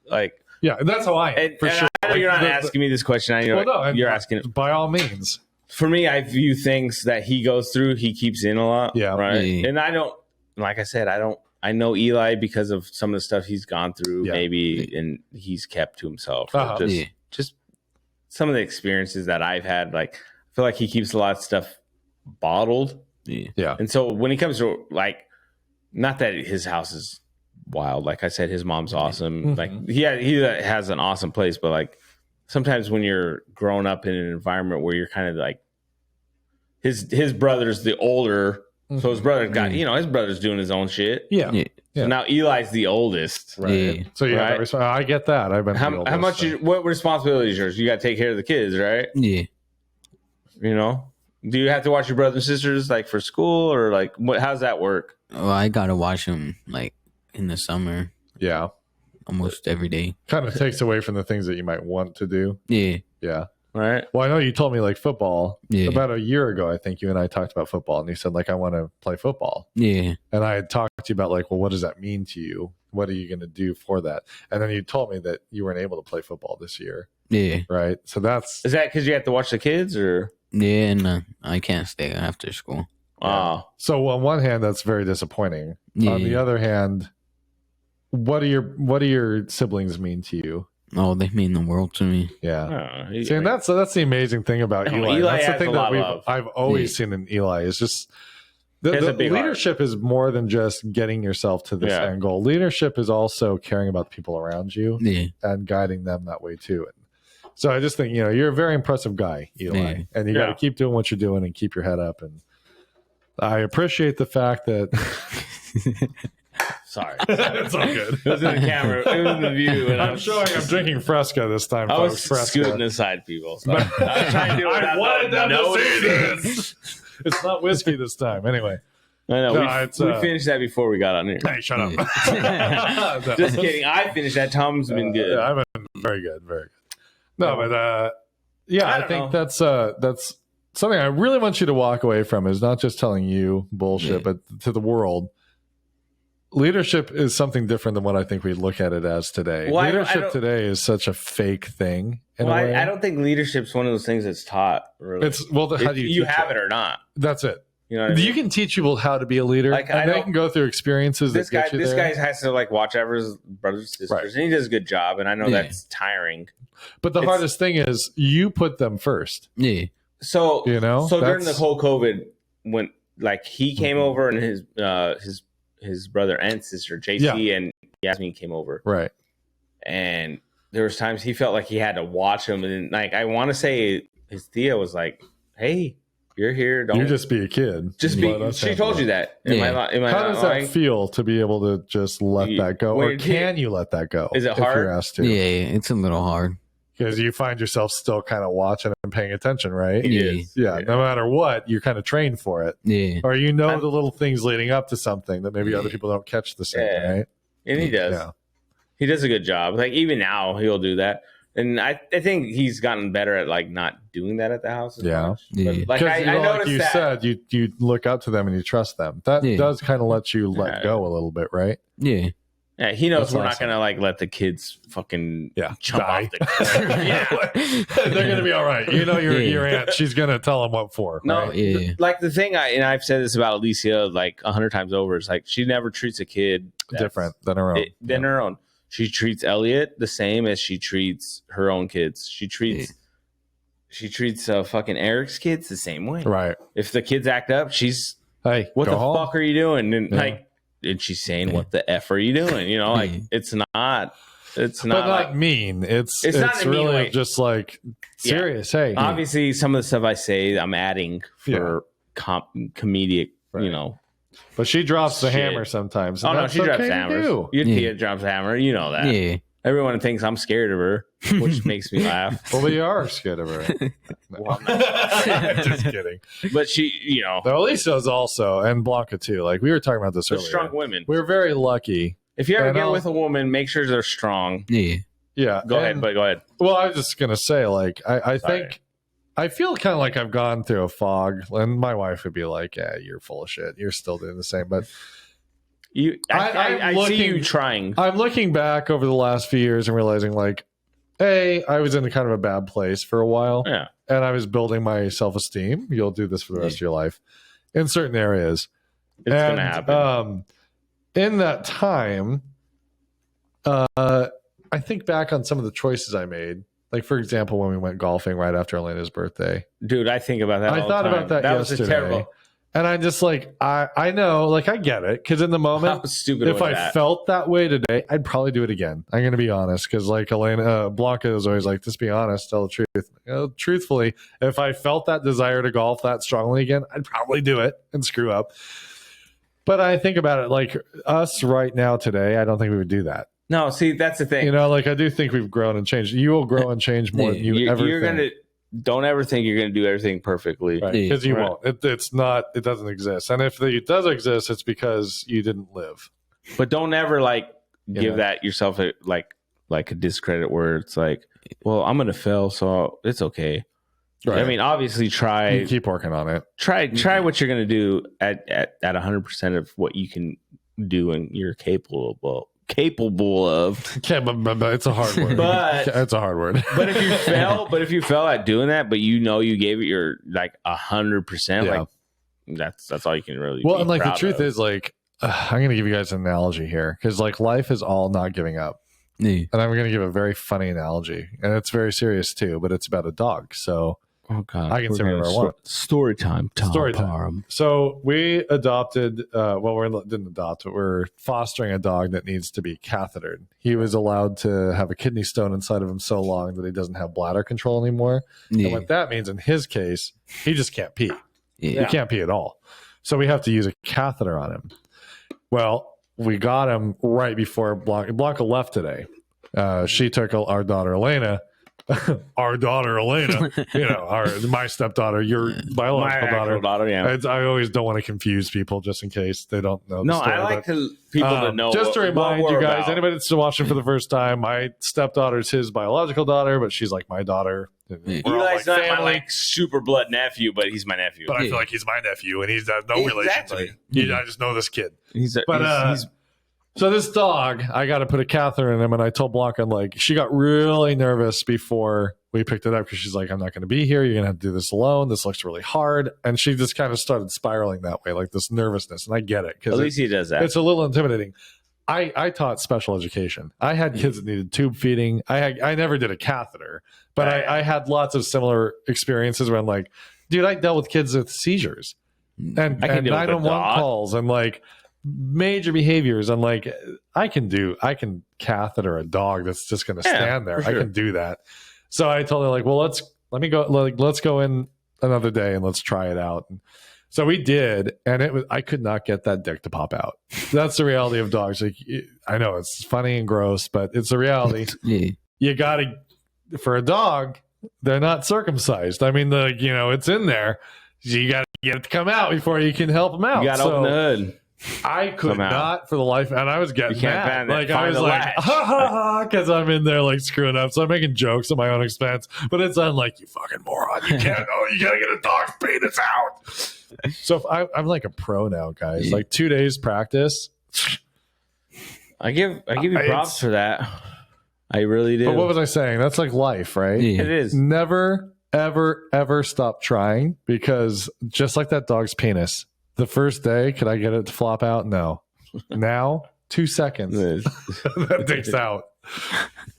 a like. Yeah, and that's how I am, And, for and sure. I know you're not Like, asking me this question. I know well, no, and you're asking. by all means. For me, I view things that he goes through. He keeps in a lot. Yeah. Right. Yeah. And I don't. Like I said, I don't. I know Eli because of some of the stuff he's gone through. Yeah. Maybe, and he's kept to himself. Uh-huh. Just some of the experiences that I've had. Like, I feel like he keeps a lot of stuff bottled. Yeah. Yeah, And so when he comes to like, not that his house is wild. Like I said, his mom's awesome. Mhm. Like he has an awesome place, but like sometimes when you're growing up in an environment where you're kind of like, his brother's the older, so his brother got his brother's doing his own shit. yeah, Yeah. Yeah. So now Eli's the oldest. right. Yeah. So you have Right. that I get that. I've been the How oldest, much? so. What responsibility is yours? You got to take care of the kids, right? Yeah. You know. Do you have to watch your brothers and sisters like for school or like what? How's that work? Well, I gotta watch them like in the summer Yeah, almost every day. kind of takes away from the things that you might want to do. Yeah. Yeah. Right. Well, I know you told me like football Yeah. about a year ago. I think you and I talked about football, and you said like I want to play football. Yeah. And I had talked to you about like, well, what does that mean to you? What are you going to do for that? And then you told me that you weren't able to play football this year, Yeah. right? So that's Is that because you have to watch the kids or? Yeah. And I can't stay after school. Oh, so on one hand, that's very disappointing. Yeah. On the other hand, what do your siblings mean to you? Oh, they mean the world to me. Yeah. oh, See, and that's the amazing thing about No, Eli. Eli That's the has thing a that lot of love. I've always seen in Eli is just He has the a big heart. leadership is more than just getting yourself to this Yeah. end goal. Leadership is also caring about the people around you Yeah. and guiding them that way too. And so I just think, you're a very impressive guy, Eli, Yeah. and you got Yeah. to keep doing what you're doing and keep your head up. And I appreciate the fact that sorry. it's all good. It was in the camera. It was in the view. And I'm showing I'm drinking Fresca this time, I was folks. Fresca. scooting aside, people. So I was trying to do it I without wanted them to noticing. see this. It's not whiskey this time. Anyway. I know. No, we it's, finished that before we got on here. Hey, shut up. No. Just kidding. I finished that. Tom's been good. Yeah, I've been very good, very good. No, but yeah, I I don't think know. that's something I really want you to walk away from is not just telling you bullshit, Yeah. but to the world. Leadership is something different than what I think we look at it as today. Well, I leadership don't- today is such a fake thing. In Well, a way. I don't think leadership's one of those things that's taught. Really, It's how do you you teach have it or not. That's it. You know what I mean? You can teach people how to be a leader, Like, I and they don't- can go through experiences this that get guy, you this there. guy has to like watch over his brothers and sisters, Right. and he does a good job. And I know Yeah. that's tiring. But the it's- hardest thing is you put them first. Yeah. So You know, so during the That's- whole COVID, when like he came Mhm. over and his brother and sister JC and Yasmin came over, right. and there was times he felt like he had to watch him, and like I want to say his Thea was like, "Hey, you're here. Don't You just be a kid. just Let be." us She handle told it. you that. Yeah. Am I How not does lying? that feel to be able to just let You- that go, when or you- can you let that go? Is it if hard? you're asked to? Yeah. It's a little hard. Because you find yourself still kind of watching and paying attention, right? He Yeah. is. Yeah, no matter what, you're kind of trained for it, Yeah. or I'm- the little things leading up to something that maybe other people don't catch the same, Yeah. right? And he does. Yeah. He does a good job. Like even now, he'll do that. And I think he's gotten better at like not doing that at the house as much. Yeah. But, like I noticed like you that. said, you look up to them and you trust them. That does kind of let you let go a little bit, right? Yeah. Yeah, he knows That's we're awesome. not gonna like let the kids fucking jump die. off the cliff. Yeah. They're gonna be all right. You know your aunt, she's gonna tell them what for. No, right? like the thing I've said this about Alicia like 100 times over. Is like she never treats a kid Different than her own. her own. She treats Elliot the same as she treats her own kids. She treats fucking Eric's kids the same way. Right. If the kids act up, she's Hey, what go the home. fuck are you doing? And she's saying, "What the f are you doing?" You know, like it's not but not like mean. It's not in a mean really way. just like serious. Hey, obviously some of the stuff I say I'm adding for comedic, you know. But she drops the Shit. hammer sometimes. Oh and no, that's she drops okay to hammers. do. Your kid drops a hammer, you know that. Yeah. Everyone thinks I'm scared of her, which makes me laugh. Well, you are scared of her. Well, I'm not. Just kidding. But she, you know, Now, Elisa's also, and Blanca too. Like we were talking about this they're earlier. strong women. We're very lucky. If you ever And get I'll- with a woman, make sure they're strong. Yeah. Yeah. Go ahead. Well, I was just gonna say, like, I think I feel kind of like I've gone through a fog, and my wife would be like, "Yeah, you're full of shit. You're still doing the same." But I see you trying. I'm looking back over the last few years and realizing, like, hey, I was in kind of a bad place for a while, Yeah. and I was building my self-esteem. You'll do this for the rest of your life in certain areas. It's gonna happen. In that time, I think back on some of the choices I made. Like, for example, when we went golfing right after Elena's birthday. Dude, I think about that. I all thought the time. about that was yesterday. a terrible. And I just like, I know, like, I get it. Because in the moment, How stupid if was I that? felt that way today, I'd probably do it again. I'm going to be honest. Because, like, Blanca is always like, just be honest, tell the truth. You know, truthfully, if I felt that desire to golf that strongly again, I'd probably do it and screw up. But I think about it, like, us right now today, I don't think we would do that. No, see, that's the thing. You know, like, I do think we've grown and changed. You will grow and change more than you ever you're think. don't ever think you're gonna do everything perfectly. Because you Right. won't. It's not. It doesn't exist. And if it does exist, it's because you didn't live. But don't ever like give know. that yourself a discredit where it's like, well, I'm gonna fail, so it's okay. Right. I mean, obviously, You try keep working on it. what you're gonna do at 100% of what you can do and you're capable of. Okay, but it's a hard word. But- it's a hard word. But if you fail at doing that, but you know you gave it your like 100%, Yeah. like that's all you can really. Well, be and like the proud truth of. is, like, I'm going to give you guys an analogy here because, like, life is all not giving up. Yeah. And I'm going to give a very funny analogy, and it's very serious too. But it's about a dog. So oh god, I can say whatever I want. Story time, Tom Story time. Parham. So we adopted, didn't adopt, but we're fostering a dog that needs to be cathetered. He was allowed to have a kidney stone inside of him so long that he doesn't have bladder control anymore. And Yeah. what that means in his case, he just can't pee. Yeah. He can't pee at all. So we have to use a catheter on him. Well, we got him right before Blanca left today. She took our daughter Elena. Our daughter Elena, my stepdaughter, your biological daughter. Yeah. I always don't want to confuse people just in case they don't know. The No, story, I like but, people to know. Just to what remind we're you guys, about. anybody that's watching for the first time, my stepdaughter's his biological daughter, but she's like my daughter. We're all Eli's like not my family, like super blood nephew, but he's my nephew. but I feel like he's my nephew, and he's no relation to me. I just know this kid. So this dog, I got to put a catheter in him, and I told Blanca, like, she got really nervous before we picked it up because she's like, I'm not going to be here. You're going to have to do this alone. This looks really hard. And she just kind of started spiraling that way, like this nervousness. And I get it At because least he does that. it's a little intimidating. I taught special education. I had kids that needed tube feeding. I never did a catheter, but I had lots of similar experiences where I'm like, dude, I dealt with kids with seizures and I can deal with a 911 dog. calls and like major behaviors. I'm like, I can catheter a dog that's just going to stand there. for I sure. can do that. So I told her, like, well, let's go in another day and let's try it out. And so we did, and I could not get that dick to pop out. That's the reality of dogs. Like, I know it's funny and gross, but it's a reality. Yeah. You got to, for a dog, they're not circumcised. I mean, it's in there. You got to get it to come out before you can help them out. You got to open the hood. I could Somehow. not for the life, and I was getting You can't mad. find it. Like I Find was the like, latch. ha ha ha, because I'm in there like screwing up. So I'm making jokes at my own expense. But it's on like, you fucking moron. You can't. Oh, you gotta get a dog's penis out. So if I'm like a pro now, guys. Like 2 days practice. I give you props for that. I really do. But what was I saying? That's like life, right? Yeah. It is. Never, ever, ever stop trying, because just like that dog's penis, the first day, could I get it to flop out? No. Now, 2 seconds. That takes out.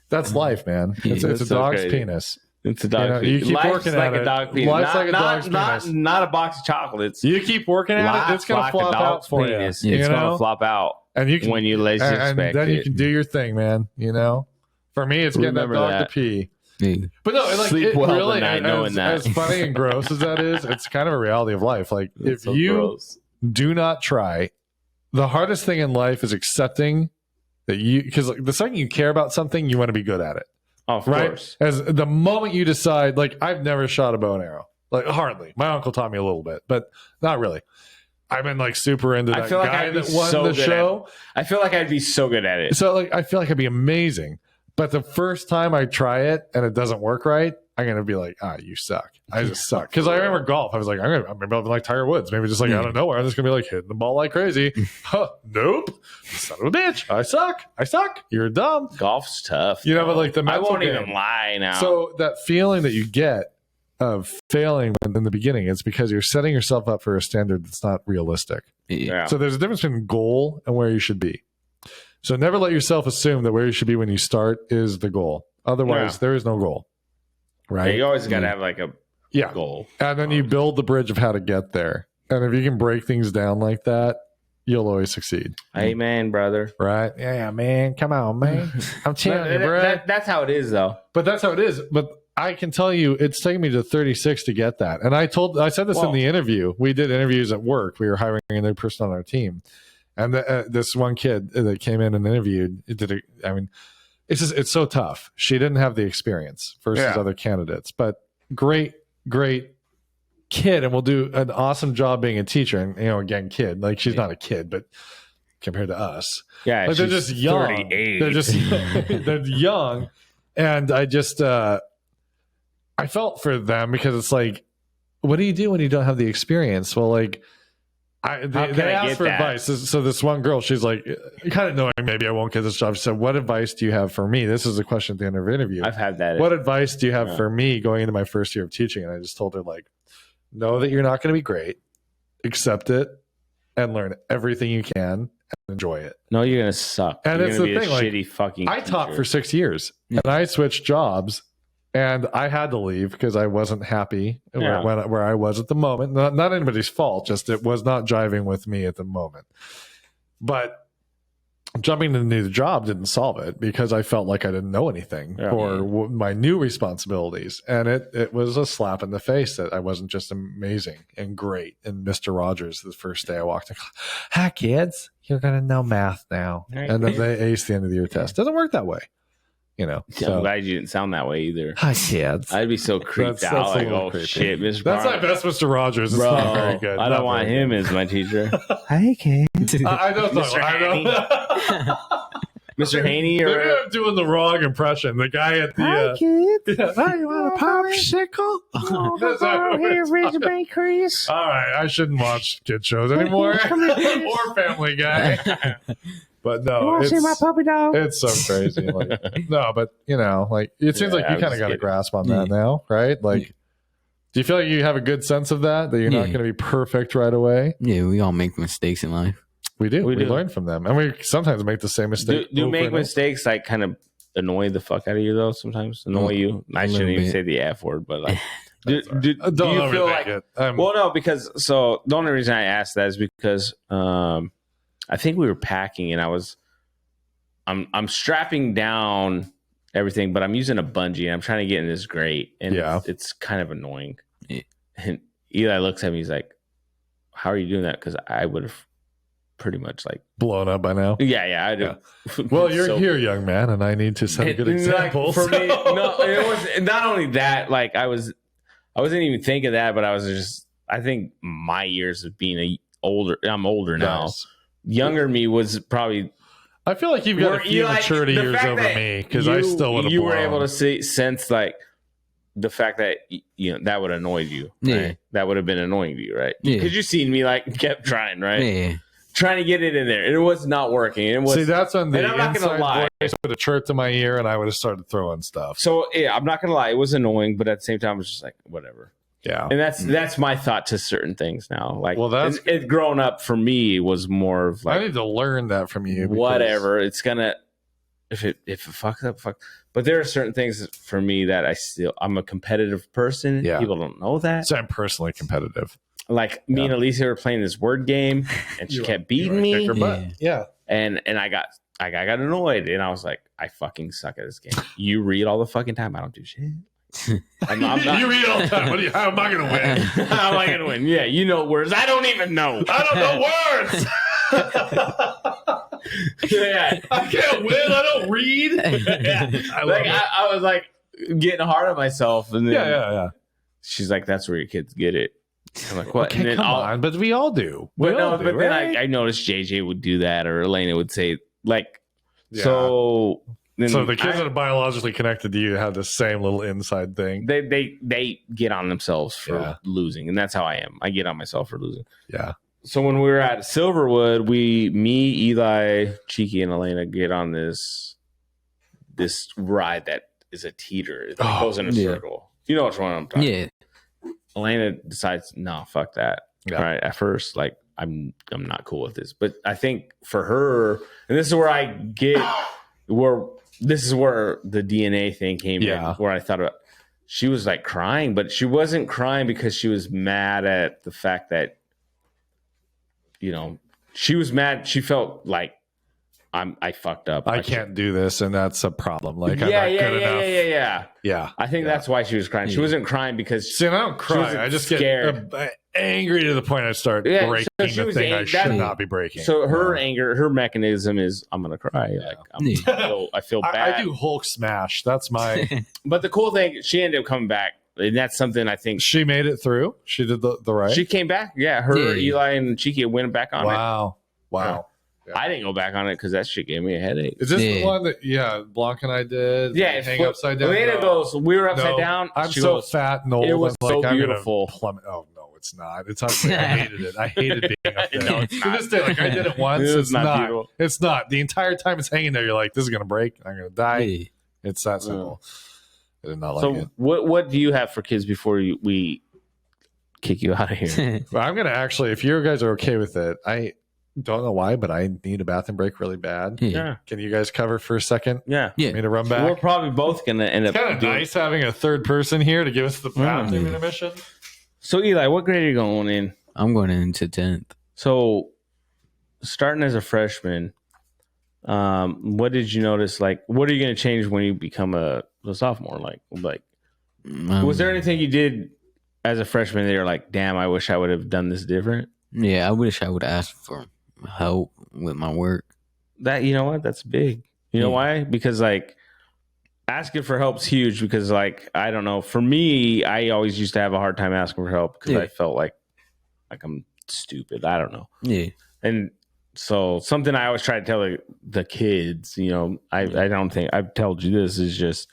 That's life, man. It's a so dog's crazy. penis. It's a dog You penis. keep Life's working like at a it. dog penis. Life's like a not, dog's not, penis. not a box of chocolates. You keep working at it, it's going to Life's flop like a out dog's for penis. you. It's You going know? to flop out And you can, when you least and expect then it. you can do your thing, man. You know? For me, it's getting that Remember dog that. to pee. Yeah. But no, like Sleep it well really, tonight knowing that. as funny and gross as that is, it's kind of a reality of life. Like It's if so you gross. do not try, the hardest thing in life is accepting that because like, the second you care about something, you want to be good at it, Oh, of right? course. As the moment you decide, like I've never shot a bow and arrow, like hardly. My uncle taught me a little bit, but not really. I've been like super into I that feel like guy I'd be that won so the good at show. I feel like I'd be so good at it. So like I feel like I'd be amazing. But the first time I try it and it doesn't work right, I'm gonna be like, you suck. I just suck. Because I remember golf. I was like, maybe I'll be like Tiger Woods. Maybe just like out of nowhere, I'm just gonna be like hitting the ball like crazy. Huh, nope. Son of a bitch. I suck. You're dumb. Golf's tough. You know, but like the I mental won't game. even lie now. So that feeling that you get of failing in the beginning, it's because you're setting yourself up for a standard that's not realistic. yeah. So there's a difference between goal and where you should be. So never let yourself assume that where you should be when you start is the goal. Otherwise, there is no goal. Right? Yeah, you always got to have like a Yeah. goal. And then you build the bridge of how to get there. And if you can break things down like that, you'll always succeed. Amen, brother. Right? Yeah, man. Come on, man. I'm telling you, bro. That's how it is, though. But that's how it is. But I can tell you, it's taken me to 36 to get that. And I said this in the interview. We did interviews at work. We were hiring a new person on our team. And this one kid that came in and interviewed, it's so tough. She didn't have the experience versus other candidates, but great kid, and will do an awesome job being a teacher. And again, kid, like she's not a kid, but compared to us, Yeah, like they're just young. 38. They're just they're young, and I just I felt for them because it's like, what do you do when you don't have the experience? Well, like. They asked for advice. So this one girl, she's like, kind of knowing maybe I won't get this job. She said, "What advice do you have for me?" This is a question at the end of the interview. I've had that. What advice do you have for me going into my first year of teaching? And I just told her, like, know that you're not going to be great, accept it, and learn everything you can and enjoy it. No, you're gonna suck. And you're it's gonna the be thing. a Like, shitty fucking. I taught teacher. for 6 years, and I switched jobs. And I had to leave because I wasn't happy where I was at the moment. Not anybody's fault, just it was not jiving with me at the moment. But jumping into the job didn't solve it because I felt like I didn't know anything for my new responsibilities. And it was a slap in the face that I wasn't just amazing and great. And Mr. Rogers, the first day I walked in, hi, kids, you're going to know math now. And then they ace the end of the year test. Doesn't work that way. I'm glad you didn't sound that way either. Hi, kids. I'd be so creeped That's out. a Like, little oh creepy. shit, Mr. That's Barnes. my best Mr. Rogers. It's Bro, not very good. I don't want him as my teacher. Hi, kids. I don't know. Mr. I don't. Mr. Haney or Maybe I'm doing the wrong impression. The guy at the kids. Hi, you want a popsicle? That's how it is. Chris. All right, I shouldn't watch kid shows anymore or Family Guy. But no, puppy dog? it's so crazy. Like, no, but like it seems like I you was kind of just got a kidding. grasp on that now, right? Like, do you feel like you have a good sense of that you're not Yeah. going to be perfect right away? Yeah, we all make mistakes in life. We do. We We do. learn from them, and we sometimes make the same mistake. do over make and over. mistakes like kind of annoy the fuck out of you though? Sometimes annoy you. I little shouldn't even bit. say the F word, but like, do Don't you feel overthink like? it. Well, no, because so the only reason I asked that is because I think we were packing and I'm strapping down everything, but I'm using a bungee and I'm trying to get in this grate, and it's kind of annoying. Yeah. And Eli looks at me, he's like, "How are you doing that?" Because I would have pretty much like blown up by now. yeah, I do. Well, you're here, young man, and I need to set a good example. for me, no, it was not only that. Like I wasn't even thinking that, but I was just. I think my years of being I'm older now, Nice. younger me was probably. I feel like you've got a few maturity years over me because I still would have. You were able to sense like the fact that that would annoy you. Right? That would have been annoying to you, right? Because you seen me like kept trying, right? Yeah. Trying to get it in there, and it was not working. It was. See, that's when the I'm not gonna lie. voice would have chirped in my ear, and I would have started throwing stuff. So yeah, I'm not gonna lie. It was annoying, but at the same time, it was just like whatever. Yeah, and that's my thought to certain things now. Like, well, that's it growing up for me was more of like I need to learn that from you. Whatever, it's gonna if it fucks up, fuck. But there are certain things for me that I'm a competitive person. Yeah, people don't know that. So I'm personally competitive. Like me and Alicia were playing this word game, and she kept beating me. Yeah, and I got annoyed, and I was like, I fucking suck at this game. You read all the fucking time. I don't do shit. I'm not, you read all the time. How am I going to win? How am I going to win? Yeah, you know words. I don't even know. I don't know words. Yeah, I can't win. I don't read. Yeah. I was like getting hard on myself, and then yeah. She's like, "That's where your kids get it." I'm like, "What?" Okay, and then come on, but we all do. Then I noticed JJ would do that, or Elena would say, like, so. So the kids that are biologically connected to you have the same little inside thing. They get on themselves for losing, and that's how I am. I get on myself for losing. Yeah. So when we were at Silverwood, me, Eli, Cheeky, and Elena get on this ride that is a teeter. It goes in a circle. You know which one I'm talking about. Elena decides, no, fuck that. Yeah. Right. At first, like I'm not cool with this, but I think for her, and this is where this is where the DNA thing came in, where I thought about, she was like crying, but she wasn't crying because she was mad at the fact that, she was mad. She felt like I fucked up. I can't do this, and that's a problem. Like, I'm not good enough. Yeah. I think that's why she was crying. She wasn't crying because I don't cry. I just scared. Get angry to the point I start breaking the thing I should not be breaking. So her anger, her mechanism is, I'm gonna cry. Like I feel bad. I do Hulk smash. That's my. But the cool thing, she ended up coming back, and that's something I think she made it through. She did the right. She came back. Yeah, her, Eli, and Cheeky went back on it. Wow. Yeah. I didn't go back on it because that shit gave me a headache. Is this the one that, Blanc and I did? Yeah, hang upside down. Elena goes, we were upside down. I'm so fat and old. It was so beautiful. Oh no, it's not. It's ugly. I hated it. I hated being up there. No, to this day, like I did it once. It's not. It's not. The entire time it's hanging there, you're like, this is gonna break. I'm gonna die. Hey. It's that simple. I did not like it. What do you have for kids before we kick you out of here? Well, I'm gonna actually, if you guys are okay with it, I don't know why, but I need a bathroom break really bad. Yeah. Can you guys cover for a second? Yeah. Me to run back? We're probably both going to end up. It's kind of nice having a third person here to give us the bathroom intermission. So, Eli, what grade are you going in? I'm going into 10th. So, starting as a freshman, what did you notice? Like, what are you going to change when you become a sophomore? Like, was there anything you did as a freshman that you're like, damn, I wish I would have done this different? Yeah, I wish I would ask for help with my work. That, you know what? That's big. You know why? Because like asking for help's huge because like, I don't know. For me, I always used to have a hard time asking for help because I felt like I'm stupid. I don't know. Yeah. And so something I always try to tell the kids, I don't think I've told you this is just,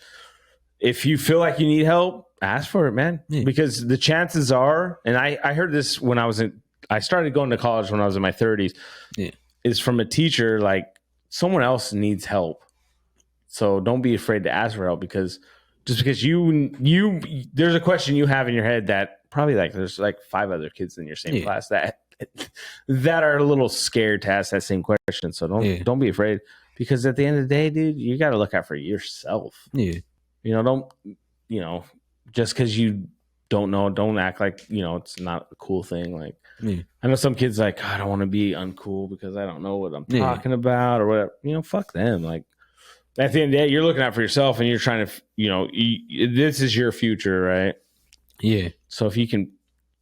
if you feel like you need help, ask for it, man. Yeah. Because the chances are, and I heard this when I started going to college when I was in my 30s, is from a teacher, like someone else needs help. So don't be afraid to ask for help because just because there's a question you have in your head that probably like there's like 5 other kids in your same class that are a little scared to ask that same question. So don't be afraid because at the end of the day, dude, you got to look out for yourself. Yeah. Just because you don't know, don't act like, it's not a cool thing. Like, I know some kids like, I don't want to be uncool because I don't know what I'm talking about or whatever. Fuck them. Like, at the end of the day, you're looking out for yourself and you're trying to, this is your future, right? Yeah. So if you can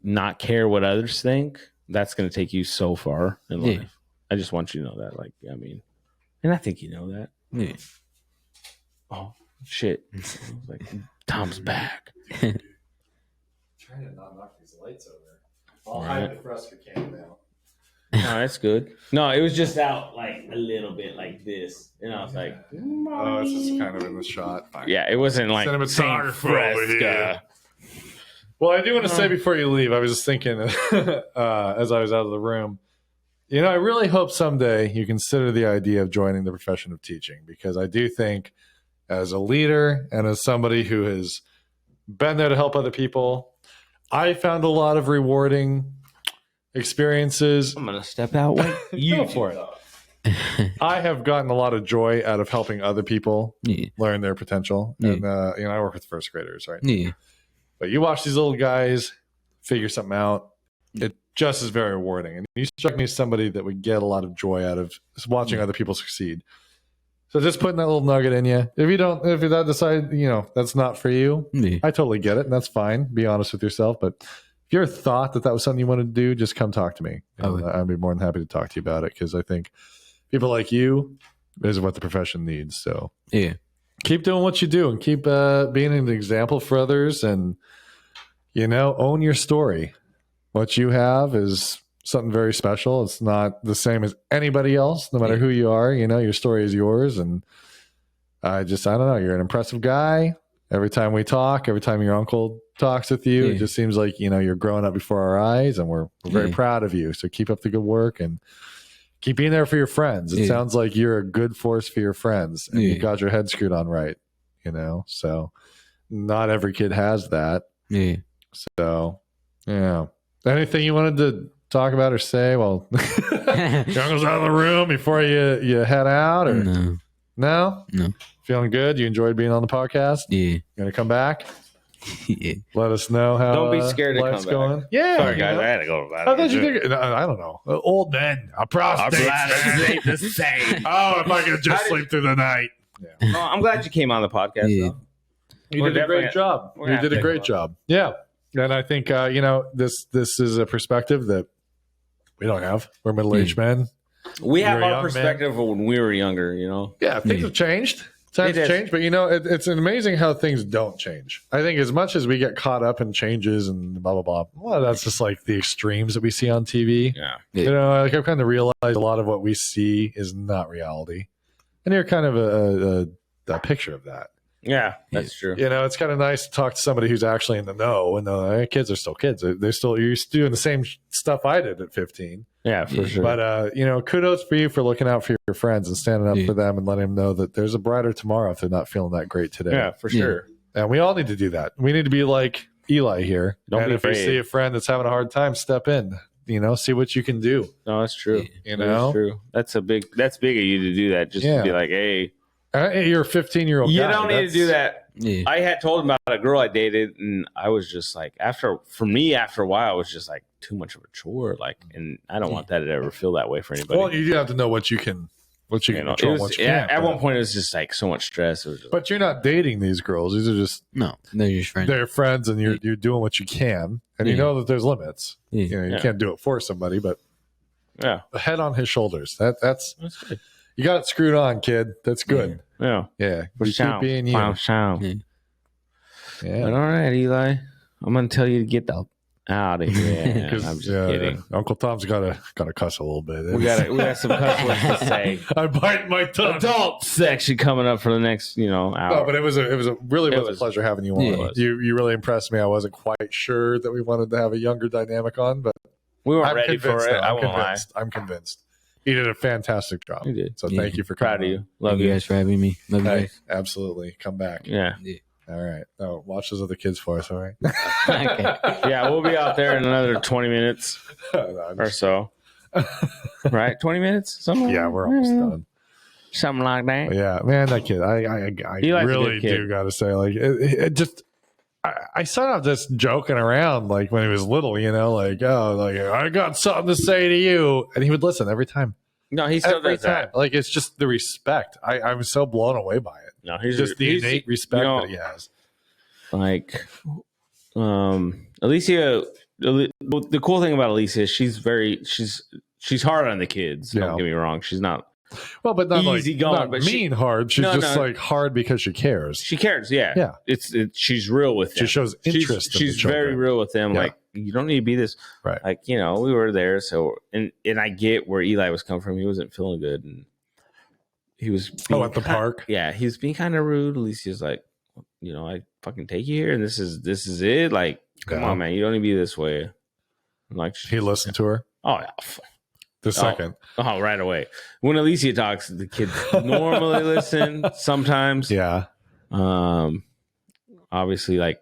not care what others think, that's going to take you so far in life. I just want you to know that. Like, and I think you know that. Yeah. Oh, shit. Like, Tom's back. Trying to not knock these lights over. I'll hide the Fresca can now. that's good. No, it was just out like a little bit like this, and I was like, oh, it's just kind of in the shot. yeah, it wasn't like Cinematographer over here. Well, I do want to say before you leave, I was just thinking as I was out of the room, I really hope someday you consider the idea of joining the profession of teaching, because I do think as a leader and as somebody who has been there to help other people, I found a lot of rewarding experiences. I'm going to step out. You go for it. I have gotten a lot of joy out of helping other people learn their potential. And, I work with first graders, right? Yeah. But you watch these little guys figure something out. It just is very rewarding. And you struck me as somebody that would get a lot of joy out of watching other people succeed. So just putting that little nugget in you. If you that decide, that's not for you, I totally get it. And that's fine. Be honest with yourself. But if you're thought that was something you wanted to do, just come talk to me. I'd be more than happy to talk to you about it, because I think people like you is what the profession needs. So keep doing what you do and keep being an example for others, and own your story. What you have is something very special. It's not the same as anybody else, no matter who you are. Your story is yours, and I don't know, you're an impressive guy. Every time we talk, every time your uncle talks with you, it just seems like you're growing up before our eyes, and we're very proud of you. So keep up the good work and keep being there for your friends. It sounds like you're a good force for your friends, and you got your head screwed on right. So not every kid has that. So anything you wanted to talk about or say while your uncle's out of the room before you head out? Or no feeling good? You enjoyed being on the podcast? You gonna come back? Let us know how. Don't be scared to life's come going. back. Yeah, sorry guys, I had to go. I thought you did. I don't know. Old men, a prostate ain't the same. Oh, if I could just sleep through the night. No, I'm glad you came on the podcast. Though. You did a great job. You did a great job. Yeah. And I think, this is a perspective that we don't have. We're middle-aged men. We have our perspective of when we were younger, Yeah, things have changed. Times have changed, but, it's amazing how things don't change. I think as much as we get caught up in changes and blah, blah, blah, well, that's just like the extremes that we see on TV. Yeah. I've kind of realized a lot of what we see is not reality. And you're kind of a picture of that. Yeah, that's true. It's kind of nice to talk to somebody who's actually in the know, and kids are still kids. You're doing the same stuff I did at 15. Yeah, for sure. But, kudos for you for looking out for your friends and standing up for them and letting them know that there's a brighter tomorrow if they're not feeling that great today. Yeah, for sure. And we all need to do that. We need to be like Eli here. Don't be afraid. If you see a friend that's having a hard time, step in. See what you can do. No, that's true. That's true. That's big of you to do that. Just to be like, hey. You're a 15-year-old guy. You don't need to do that. Yeah. I had told him about a girl I dated, and I was just like, after a while, it was just like too much of a chore. Like, and I don't want that to ever feel that way for anybody. Well, you do have to know what you can control. At one point, it was just like so much stress. But you're not dating these girls. These are just they're just friends. They're friends, and you're doing what you can, and you know that there's limits. You can't do it for somebody, but a head on his shoulders. That's good. You got it screwed on, kid. That's good. Yeah. You keep being you. Yeah. But all right, Eli. I'm gonna tell you to get the out of here. I'm just kidding. Uncle Tom's gotta cuss a little bit. We got some cuss words to say. I bite my tongue. Adult section coming up for the next hour. No, but it was a pleasure having you on. You really impressed me. I wasn't quite sure that we wanted to have a younger dynamic on, but we weren't ready for it. I'm convinced. You did a fantastic job. You did. So thank you for coming. Proud of you. Love you guys for having me. Love you guys. Absolutely. Come back. Yeah. All right. Oh, watch those other kids for us, all right? Okay. Yeah, we'll be out there in another 20 minutes or so. Right? 20 minutes? Something yeah, we're almost done. Something like that. Yeah, man, that kid. I really do got to say, like, it just. I started off just joking around, like when he was little, like, oh, like I got something to say to you, and he would listen every time. No, he still does that. Like, it's just the respect. I'm so blown away by it. No, he's just the innate respect that he has. Like, Alicia. The cool thing about Alicia is she's hard on the kids. Don't get me wrong. She's not Well, but not easy like going, not but mean hard. She's just like hard because she cares. She cares, yeah. Yeah. She's real with them. She shows interest. She's in the very children. real with them. Yeah. Like, you don't need to be this. Right. Like, we were there. So, and I get where Eli was coming from. He wasn't feeling good. And he was at the park? Yeah. He was being kind of rude. Alicia's like, I fucking take you here. And this is it. Like, come on, man. You don't need to be this way. I'm like, he listened to her. Oh, yeah. The second. Oh, right away. When Alicia talks, the kids normally listen sometimes. Yeah. Obviously, like,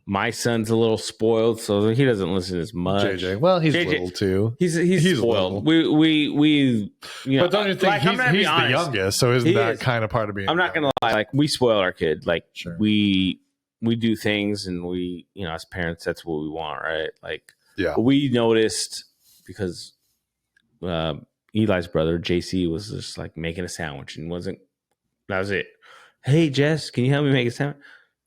my son's a little spoiled, so he doesn't listen as much. JJ. Well, he's little too. He's spoiled. Little. We but don't you think like, he's the youngest? So isn't that kind of part of being? I'm not gonna lie. Like, we spoil our kid. Like, sure. we do things, and we, as parents, that's what we want, right? Like, yeah. We noticed because Eli's brother JC was just like making a sandwich and that was it. Hey Jess, can you help me make a sandwich?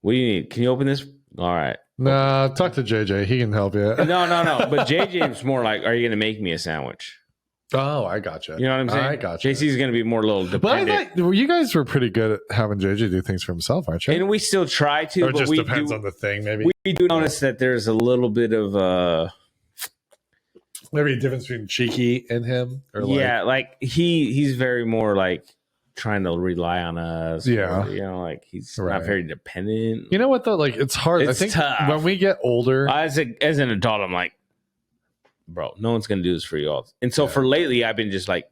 What do you need? Can you open this? All right. Nah, talk to JJ. He can help you. No. But JJ's more like, are you going to make me a sandwich? Oh, I gotcha. You know what I'm saying? I gotcha. JC's going to be more a little dependent. But I thought you guys were pretty good at having JJ do things for himself, aren't you? And we still try to. Or it just depends on the thing, maybe. We do notice that there's a little bit of maybe a difference between cheeky and him. Or like he's very more like trying to rely on us. Yeah. Or, like he's not very dependent. You know what though? Like it's hard. It's I think tough. when we get older, as an adult, I'm like, bro, no one's gonna do this for you all. And so for lately, I've been just like,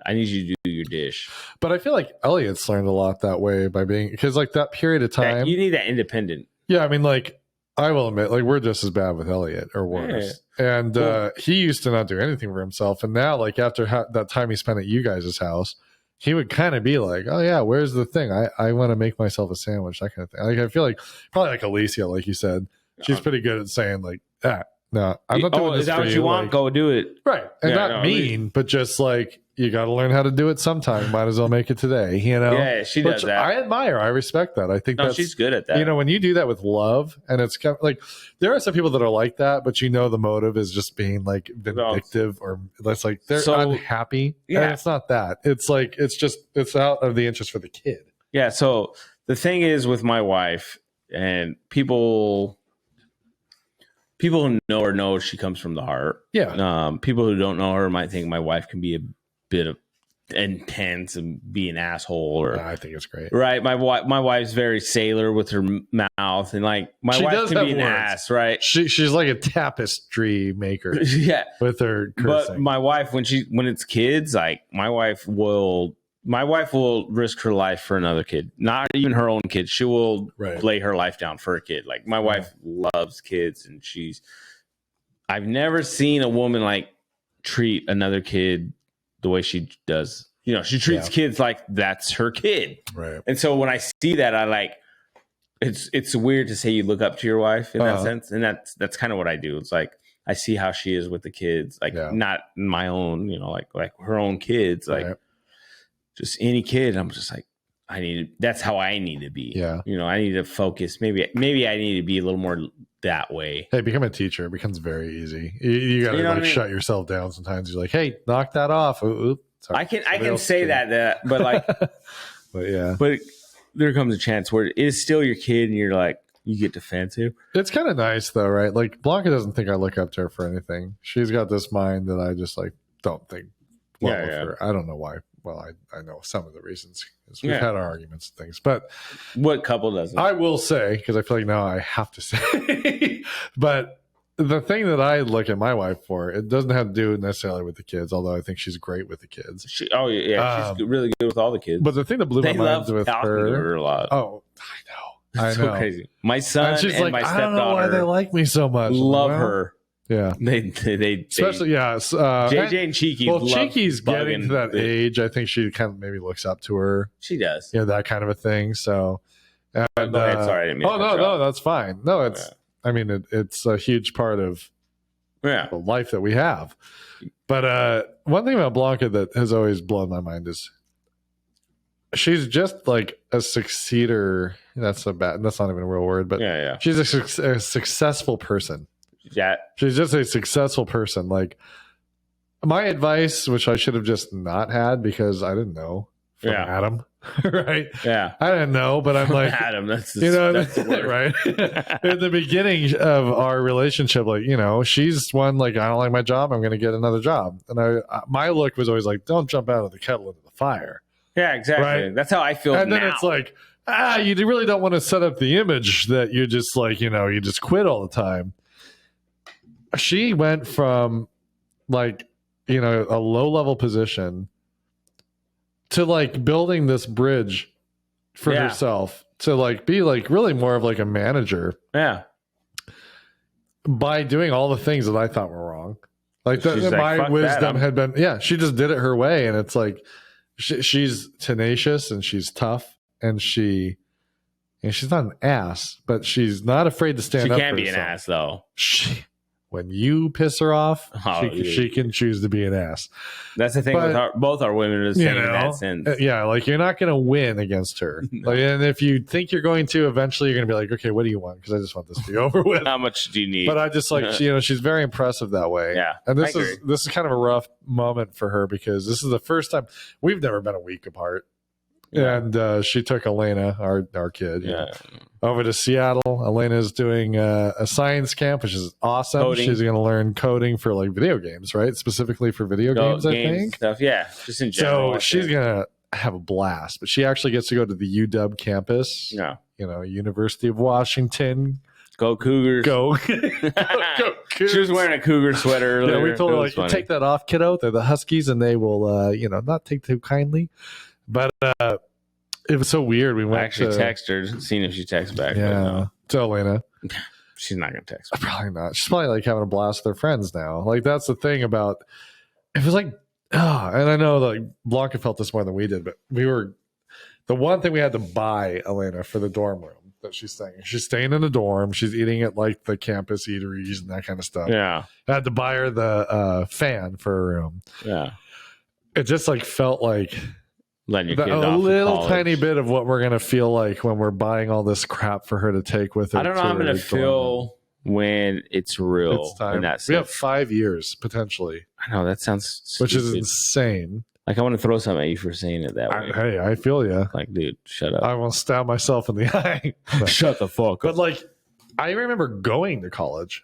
I need you to do your dish. But I feel like Elliot's learned a lot that way by being, because like that period of time, you need that independent. Yeah, I mean, like I will admit, like we're just as bad with Elliot or worse. Yeah. And he used to not do anything for himself, and now like after that time he spent at you guys' house, he would kind of be like, oh yeah, where's the thing? I want to make myself a sandwich, that kind of thing. Like I feel like probably like Alicia, like you said, she's pretty good at saying like, no, I'm not doing this. Is that for what you want? Like, go do it. Right. And not mean, but just like, you got to learn how to do it sometime. Might as well make it today, Yeah, she does that. I admire. I respect that. I think she's good at that. When you do that with love, and it's kind of like, there are some people that are like that, but the motive is just being like vindictive, or that's like they're unhappy. Yeah. And it's not that. It's like, it's out of the interest for the kid. Yeah. So the thing is with my wife, and people who know her know she comes from the heart. Yeah. People who don't know her might think my wife can be a bit of intense and be an asshole. Or I think it's great. Right. My wife's very sailor with her mouth, and like my wife can be an ass. Right. She's like a tapestry maker. Yeah. With her cursing. But my wife, when it's kids, like my wife will risk her life for another kid, not even her own kid. She will lay her life down for a kid. Like my wife loves kids, and I've never seen a woman like treat another kid the way she does. She treats kids like that's her kid. Right. And so when I see that, I like, it's weird to say you look up to your wife in that sense. And that's kind of what I do. It's like, I see how she is with the kids, like not my own, like her own kids, like just any kid. I'm just like, that's how I need to be. Yeah. I need to focus. Maybe I need to be a little more that way. Hey, become a teacher. It becomes very easy. You got to shut yourself down sometimes. You're like, hey, knock that off. Oops, I can say that, but like, but there comes a chance where it is still your kid, and you're like, you get defensive. It's kind of nice though, right? Like Blanca doesn't think I look up to her for anything. She's got this mind that I just like don't think of her. I don't know why. Well, I know some of the reasons, because we've had our arguments and things, but what couple doesn't? I will say, because I feel like now I have to say, but the thing that I look at my wife for, it doesn't have to do necessarily with the kids, although I think she's great with the kids. She's really good with all the kids. But the thing that blew my mind with her a lot. Oh, I know. It's so crazy. My son and she's like, my I don't know why they like me so much. Love her. Yeah, they especially JJ and Cheeky. Well, Cheeky's getting to that age. I think she kind of maybe looks up to her. She does. Yeah, that kind of a thing. So, go ahead. Sorry, I didn't mean no, that's fine. No, it's. I mean, it's a huge part of the life that we have. But one thing about Blanca that has always blown my mind is she's just like a succeeder. That's not even a real word, but she's a successful person. Yeah, she's just a successful person. Like my advice, which I should have just not had because I didn't know from Adam, right? Yeah, I didn't know, but I'm like, Adam. That's the word. Right? In the beginning of our relationship, like, she's one like, I don't like my job, I'm going to get another job, and my look was always like, don't jump out of the kettle into the fire. Yeah, exactly. Right? That's how I feel. And now. Then it's like, you really don't want to set up the image that you just like, you just quit all the time. She went from like, a low level position to like building this bridge for herself to like be like really more of like a manager. Yeah. By doing all the things that I thought were wrong. Like my wisdom had been, she just did it her way. And it's like, she's tenacious and she's tough and she's not an ass, but she's not afraid to stand up for herself. She can be an ass though. When you piss her off, she can choose to be an ass. That's the thing with both our women are the same in that sense. Yeah, like you're not going to win against her. No. Like, and if you think you're going to, eventually you're going to be like, okay, what do you want? Because I just want this to be over with. How much do you need? But I just like, she's very impressive that way. Yeah. And this is kind of a rough moment for her because this is the first time we've never been a week apart. Yeah. And she took Elena, our kid, over to Seattle. Elena's doing a science camp, which is awesome. Coding. She's going to learn coding for like video games, right? Specifically for video games, I think. Stuff. Yeah, just in general. So she's going to have a blast, but she actually gets to go to the UW campus. Yeah. University of Washington. Go Cougars. Go Cougars. She was wearing a Cougar sweater earlier. Yeah, we told her, like, take that off, kiddo. They're the Huskies, and they will, not take too kindly. But it was so weird. We went I actually text her, seeing if she texts back. Yeah, no. To Elena. She's not going to text me. Probably not. She's probably like having a blast with her friends now. Like, that's the thing about it was like, and I know like Blanca felt this more than we did, but the one thing we had to buy Elena for the dorm room that she's staying. She's staying in a dorm. She's eating at like the campus eateries and that kind of stuff. Yeah. I had to buy her the fan for her room. Yeah. It just like felt like letting your kids a off little tiny bit of what we're gonna feel like when we're buying all this crap for her to take with her. I don't know how I'm gonna feel when it's real. It's time. In that sense. We have 5 years potentially. I know that sounds stupid. Which is insane. Like I want to throw something at you for saying it that way. Hey, I feel you. Like, dude, shut up. I will stab myself in the eye. Shut the fuck up. But like, I remember going to college.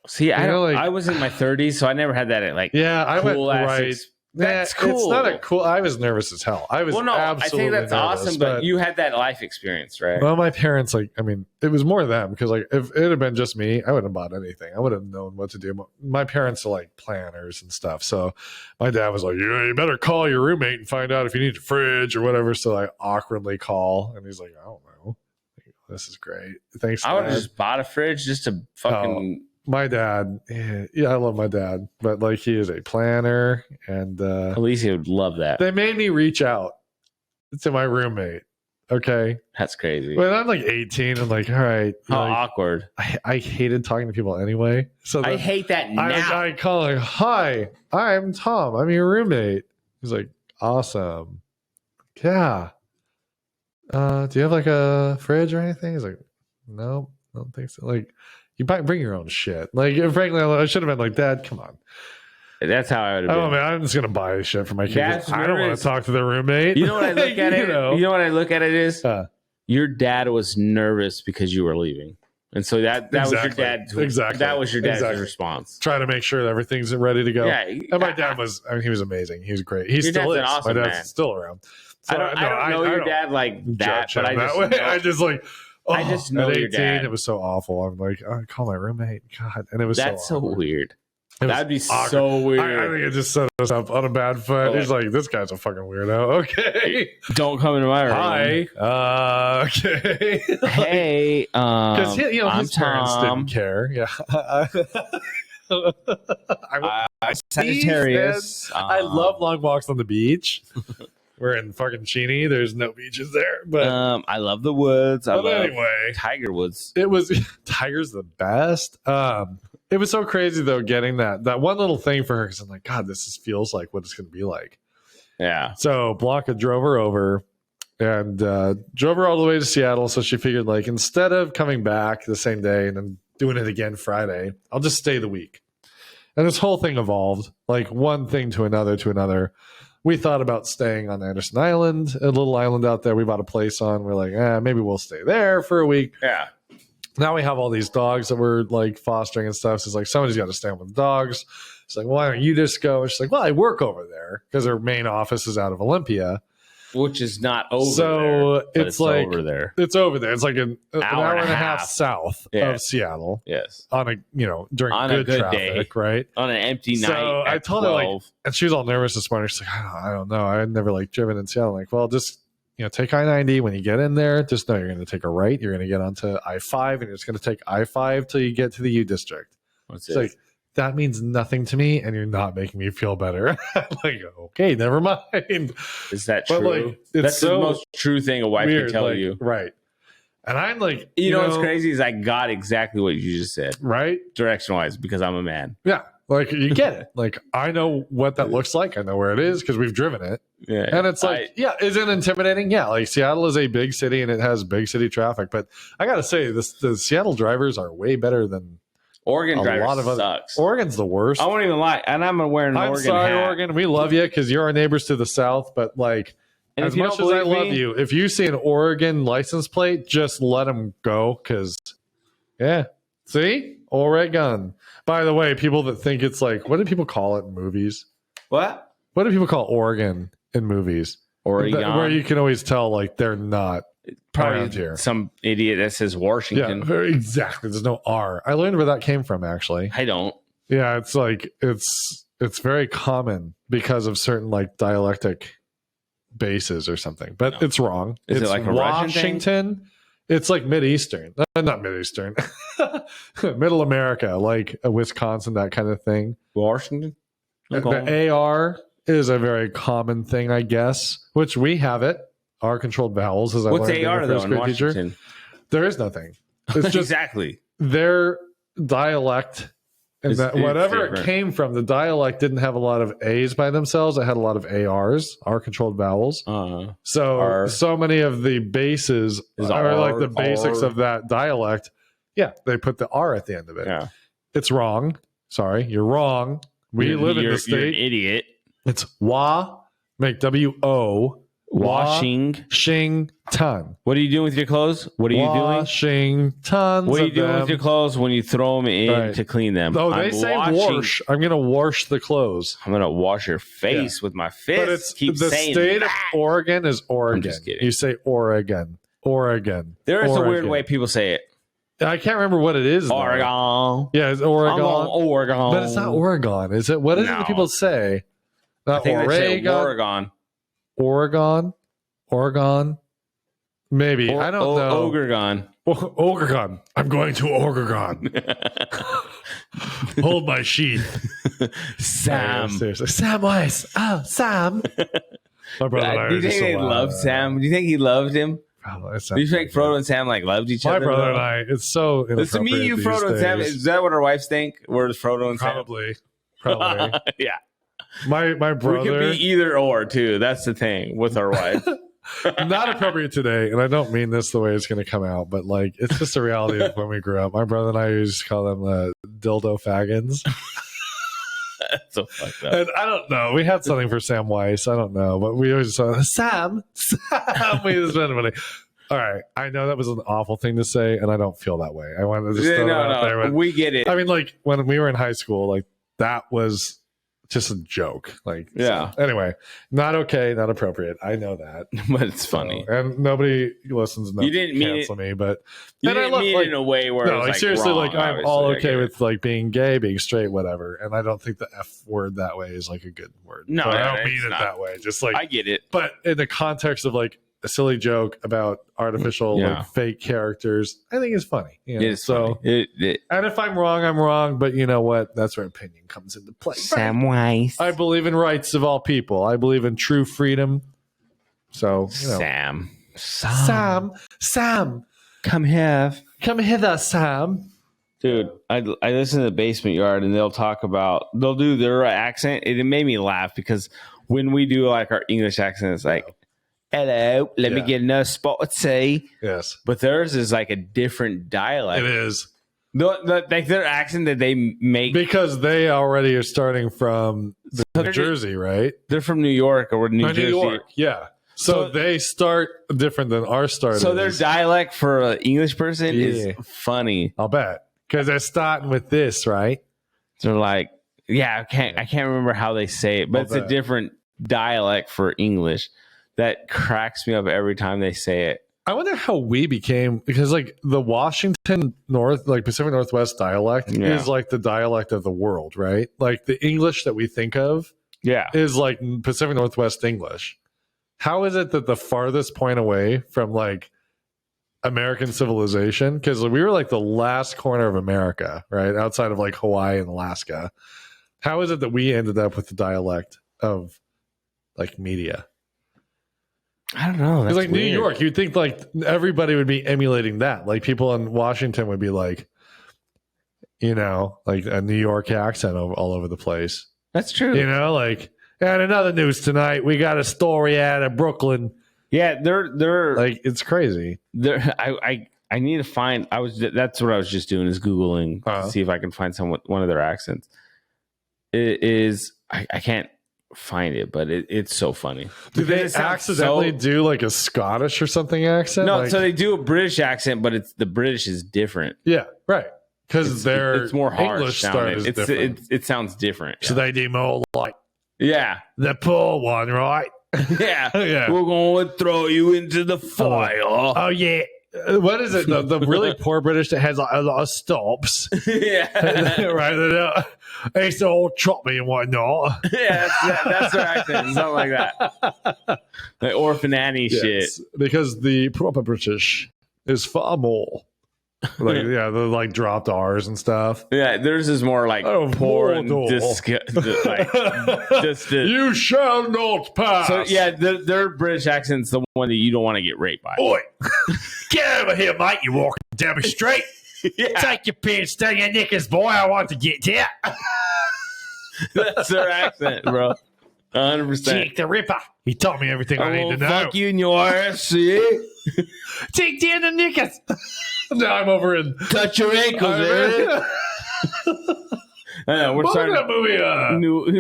See, I was in my 30s, so I never had that. Like, I went right. That's cool. It's not a cool. I was nervous as hell. I was absolutely I think that's nervous, awesome, but you had that life experience, right? Well, my parents, like, I mean, it was more them because, like, if it had been just me, I wouldn't have bought anything. I would have known what to do. My parents are like planners and stuff, so my dad was like, "You better call your roommate and find out if you need a fridge or whatever." So I awkwardly call, and he's like, "I don't know. This is great. Thanks." I would have just bought a fridge just to fucking. My dad, I love my dad, but like he is a planner, and Alicia would love that. They made me reach out to my roommate. Okay, that's crazy. When I'm like 18, I'm like, all right, how like, awkward. I hated talking to people anyway, so I hate that now. I call like, hi, I'm Tom. I'm your roommate. He's like, awesome. Yeah. Do you have like a fridge or anything? He's like, no, I don't think so. Like. You might bring your own shit. Like, frankly, I should have been like, Dad, come on. That's how I would have been. Oh, man, I'm just going to buy shit for my kids. I don't want to talk to their roommate. You know what I look at it? You know what I look at it is? Your dad was nervous because you were leaving. And so that was your dad. Exactly. That was your dad's response. Try to make sure that everything's ready to go. Yeah. And my dad was, he was amazing. He was great. He still is. Awesome, my dad's man. still around. So, I don't know your dad like that, but I just like, I just know at 18, your dad. It was so awful. I'm like, I call my roommate. God. And it was so weird. That'd be so weird. I think it just set us up on a bad foot. He's like, this guy's a fucking weirdo. Okay. Don't come into my room. Hi. Okay. Hey. Because, his parents Tom. didn't care. Yeah. I'm Sagittarius. I love long walks on the beach. We're in fucking Cheney. There's no beaches there, but I love the woods. Anyway, Tiger Woods. It was Tiger's the best. It was so crazy though, getting that one little thing for her because I'm like, God, this feels like what it's going to be like. Yeah. So Blanca drove her over and drove her all the way to Seattle. So she figured, like, instead of coming back the same day and then doing it again Friday, I'll just stay the week. And this whole thing evolved like one thing to another. We thought about staying on Anderson Island, a little island out there. We bought a place on. We're like, maybe we'll stay there for a week. Yeah. Now we have all these dogs that we're like fostering and stuff. So it's like, somebody's got to stand with the dogs. It's like, why don't you just go? And she's like, well, I work over there because her main office is out of Olympia. Which is not over so there. It's like over there. It's over there. It's like an hour and a half south Yeah. of Seattle. Yes. On a during on good a good traffic, day, right? On an empty night. So I told 12. her like, and she was all nervous this morning. She's like, I don't know. I had never like driven in Seattle. I'm like, well, just take I-90 when you get in there. Just know you're going to take a right. You're going to get onto I-5, and you're just going to take I-5 till you get to the U District. What's it's like, that means nothing to me, and you're not making me feel better. I'm like, okay, never mind. Is that But, true? like, it's That's so the most true thing a wife weird, can tell like, you. right? And I'm like, you know what's crazy is I got exactly what you just said, right? Direction-wise, because I'm a man. Yeah, like you get it. Like I know what that looks like. I know where it is because we've driven it. Yeah, and it's like, is it intimidating? Yeah, like Seattle is a big city and it has big city traffic. But I got to say, the Seattle drivers are way better than Oregon drivers. A lot of sucks. Oregon's the worst. I won't even lie, and I'm wearing an I'm Oregon sorry, hat. Oregon. We love you because you're our neighbors to the south. But like, And as if you much don't as I believe love me- you, if you see an Oregon license plate, just let them go. Because, see, Oregon. By the way, people that think it's like, what do people call it in movies? What? What do people call Oregon in movies? Oregon. Where you can always tell like they're not around Probably here. some idiot that says Washington. Yeah, very exactly. There's no R. I learned where that came from actually. I don't. Yeah, it's like it's very common because of certain like dialectic bases or something. But No. it's wrong. Is it It's like a Russian thing? Washington. It's like Mid-Eastern. Not Mid-Eastern. Middle America, like Wisconsin, that kind of thing. Washington? The AR is a very common thing, I guess, which we have it. R controlled vowels, as I What's learned AR in the though first in grade teacher. Washington? There is nothing. It's just exactly. their dialect, and It's whatever it different. came from, the dialect didn't have a lot of A's by themselves. It had a lot of ARs, R controlled vowels. So R. so many of the bases Is are R, like the basics R. of that dialect. Yeah, they put the R at the end of it. Yeah. It's wrong. Sorry, you're wrong. We live in the You're an state. idiot. It's wa, make W-O, Washington. What are you doing with your clothes? What are you doing? Washington. What are you doing with your clothes when you throw them in Right. to clean them? Oh, they I'm say washing- wash. I'm going to wash the clothes. I'm gonna wash your face with my fist. But it's Keep the saying state that. of Oregon is Oregon. just kidding. You say Oregon. Oregon. There is a weird Oregon. way people say it. I can't remember what it is. though. Oregon. Yeah, it's Oregon. I'm going Oregon. But it's not Oregon, is it? What is it No. that people say? I Not think they say Oregon. Oregon. Oregon. Maybe. I don't know. Oregon. Oregon. I'm going to Oregon. Hold my sheath. Sam. Seriously. Sam Weiss. Oh, Sam. My brother and I Do are you just think they so loved Sam? Do you think he loved him? Probably. Do you think Frodo and Sam like loved each My other? brother though? and I, it's so Listen to me, you inappropriate Frodo and these Sam. days. Is that what our wives think? We're Frodo and Probably. Sam. Yeah. My We brother, could be either or too. That's the thing with our wife. not appropriate today, and I don't mean this the way it's going to come out, but like it's just a reality of when we grew up. My brother and I used to call them dildo faggins. That's so fucked up. And I don't know. We had something for Sam Weiss. I don't know, but we always saw Sam. We just spent money. All right, I know that was an awful thing to say, and I don't feel that way. I wanted to just throw that out there. But, we get it. I mean, like when we were in high school, like that was just a joke. Like, Yeah. So, anyway, not okay, not appropriate. I know that, But it's funny. So, and nobody listens. You didn't mean cancel me, but You and I didn't look mean like it in a way where no, it was like like seriously, wrong, like I'm obviously. all I get okay it. with like being gay, being straight, whatever. And I don't think the F word that way is like a good word. No, But I no, don't mean it's it not. that way. Just like, I get it. but in the context of like a silly joke about artificial, Yeah. like fake characters, I think it's funny. You know? It is so. funny. It, And if I'm wrong, I'm wrong. But you know what? That's where opinion comes into play. Sam Weiss. I believe in rights of all people. I believe in true freedom. So, you know. Sam. Sam, Come here. come hither, Sam. Dude, I listen to the Basement Yard and they'll do their accent. It made me laugh because when we do like our English accent, it's like, hello, let me Yeah. get another spot of tea. Yes, But theirs is like a different dialect. it is. Like their accent that they make because they already are starting from New Jersey, right? They're from New York or New Jersey. New York, yeah. So they start different than our start. So their dialect for an English person is funny. I'll bet because they're starting with this, right? They're like, I can't remember how they say it, but it's a different dialect for English that cracks me up every time they say it. I wonder how we became, because like the Washington Pacific Northwest dialect is like the dialect of the world, right? Like the English that we think of is like Pacific Northwest English. How is it that the farthest point away from like American civilization, because we were like the last corner of America, right? Outside of like Hawaii and Alaska. How is it that we ended up with the dialect of like media? I don't know. Because like weird. New York, you'd think like everybody would be emulating that. Like people in Washington would be like, like a New York accent all over the place. That's true. Like, and another news tonight, we got a story out of Brooklyn. Yeah, they're like, it's crazy. I need to find. That's what I was just doing, is Googling to see if I can find one of their accents. It is I can't find it, but it's so funny. Do they accidentally do like a Scottish or something accent? No, so they do a British accent, but the British is different. Yeah, right. Because it's more harsh English sounding. It sounds different. So they do more like the poor one, right? Yeah. We're going to throw you into the fire. Oh yeah. What is it? The really poor British that has a lot of stops. Yeah. Right. It's all choppy and whatnot. Yeah, that's their accent. Something like that. Like Orphan Annie shit. Because the proper British is far more. Like, they're like dropped R's and stuff. Yeah, theirs is more like poor and you shall not pass. So yeah, their British accent's the one that you don't want to get raped by. Oi, get over here, mate! You're walking down the street. Take your pants down your knickers, boy. I want to get you. That's their accent, bro. 100%. Jake the Ripper. He taught me everything I need to know. Fuck you in your ass, see? Take down the knickers. Now I'm over in. Touch your ankles, man. We're starting that movie.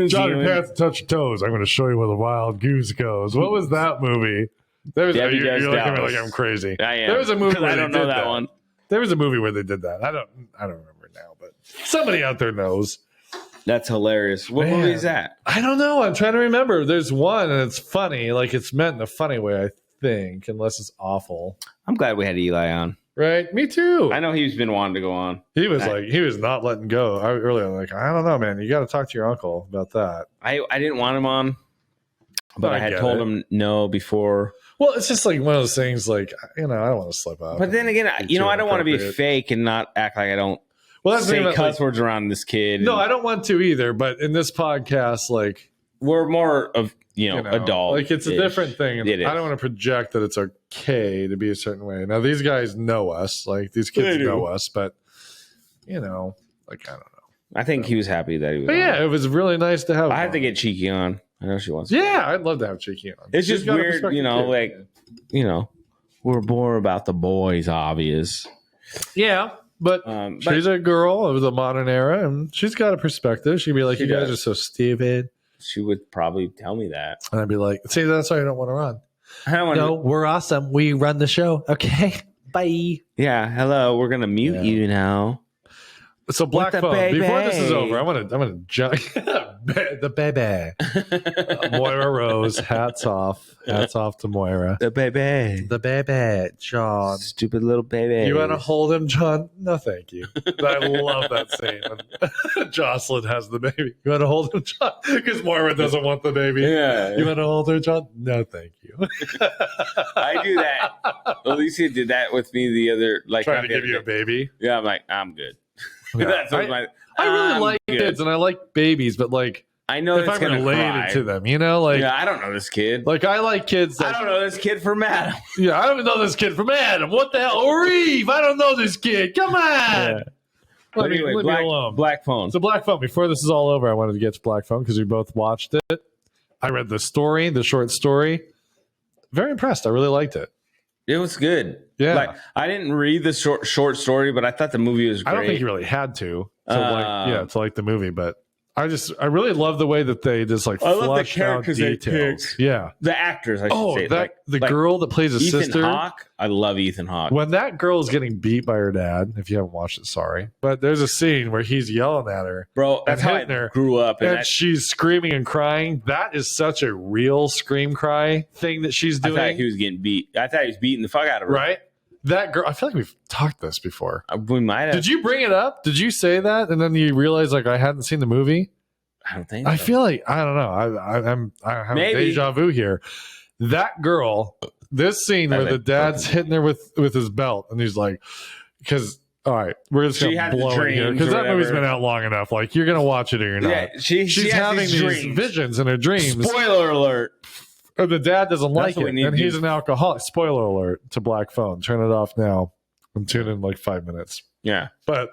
Johnny Pants Touch Your Toes. I'm going to show you where the wild goose goes. What was that movie? You're looking at me like I'm crazy. I am. There was a movie where I don't know that one. There was a movie where they did that. I don't remember now, but somebody out there knows. That's hilarious. What movie is that? I don't know. I'm trying to remember. There's one, and it's funny. Like, it's meant in a funny way, I think, unless it's awful. I'm glad we had Eli on. Right? Me too. I know he's been wanting to go on. He was not letting go. I don't know, man. You got to talk to your uncle about that. I didn't want him on, but I had told him no before. Well, it's just like one of those things, like, I don't want to slip up. But then again, I don't want to be fake and not act like I don't say cuss words around this kid. No, I don't want to either. But in this podcast, like, we're more of, adult. Like, it's a different thing. And I don't want to project that it's okay to be a certain way. Now, these guys know us. Like, these kids know us. But, like, I don't know. I think he was happy that he was on. Yeah, it was really nice to have I have to get Cheeky on. I know she wants to. Yeah, I'd love to have Cheeky on. It's just weird, we're more about the boys, obvious. Yeah, but she's a girl of the modern era, and she's got a perspective. She'd be like, you guys are so stupid. She would probably tell me that. And I'd be like, see, that's why I don't want to run. I don't want No, we're awesome. We run the show. Okay, bye. Yeah, hello. We're going to mute you now. So Black Phone, before this is over, I'm gonna jump the baby. Moira Rose, hats off to Moira. The baby, John, stupid little baby. You want to hold him, John? No, thank you. I love that scene when Jocelyn has the baby. You want to hold him, John? Because Moira doesn't want the baby. Yeah. You want to hold her, John? No, thank you. I do that. Alicia did that with me the other, trying to give you a baby. Yeah, I'm like, I'm good. Yeah. I really like kids and I like babies, but like I know if I'm related to them, I don't know this kid. Like I like kids. I don't know this kid from Adam. Yeah, I don't know this kid from Adam. What the hell, Reeve? I don't know this kid. Come on. Yeah. Let me alone. Black Phone. So Black Phone. Before this is all over, I wanted to get to Black Phone because we both watched it. I read the short story. Very impressed. I really liked it. It was good. Yeah. Like I didn't read the short story, but I thought the movie was great. I don't think you really had to like the movie, but I really love the way that they just like flushed out details. Yeah, the actors. I should say. The girl that plays a Ethan sister. Hawke. I love Ethan Hawke. When that girl is getting beat by her dad, if you haven't watched it, sorry, but there's a scene where he's yelling at her, bro. That's how I grew up, and she's screaming and crying. That is such a real scream cry thing that she's doing. I thought he was getting beat. I thought he was beating the fuck out of her. Right. That girl, I feel like we've talked this before. We might have. Did you bring it up? Did you say that? And then you realize like I hadn't seen the movie? I don't think so. I feel like, I don't know. I have a deja vu here. That girl, this scene where the dad's hitting her with his belt and he's like, because, all right, we're just going to blow it here because that movie's been out long enough. Like, you're going to watch it or you're not. Yeah, she's having these visions in her dreams. Spoiler alert. And the dad doesn't like it, and he's do. an alcoholic. Spoiler alert to Black Phone. Turn it off now and tune in like 5 minutes. Yeah. But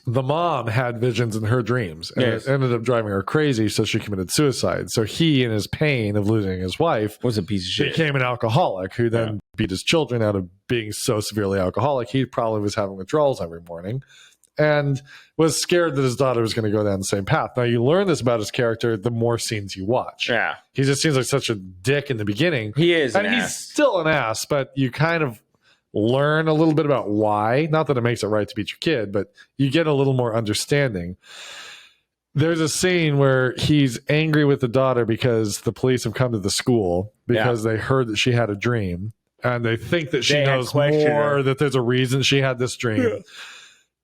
the mom had visions in her dreams, and it ended up driving her crazy, so she committed suicide. So he, in his pain of losing his wife, was a piece of shit. Became an alcoholic who then beat his children out of being so severely alcoholic. He probably was having withdrawals every morning and was scared that his daughter was going to go down the same path. Now, you learn this about his character the more scenes you watch. Yeah. He just seems like such a dick in the beginning. He is and he's still an ass, but you kind of learn a little bit about why. Not that it makes it right to beat your kid, but you get a little more understanding. There's a scene where he's angry with the daughter because the police have come to the school because they heard that she had a dream, and they think that she knows more, that there's a reason she had this dream. Yeah.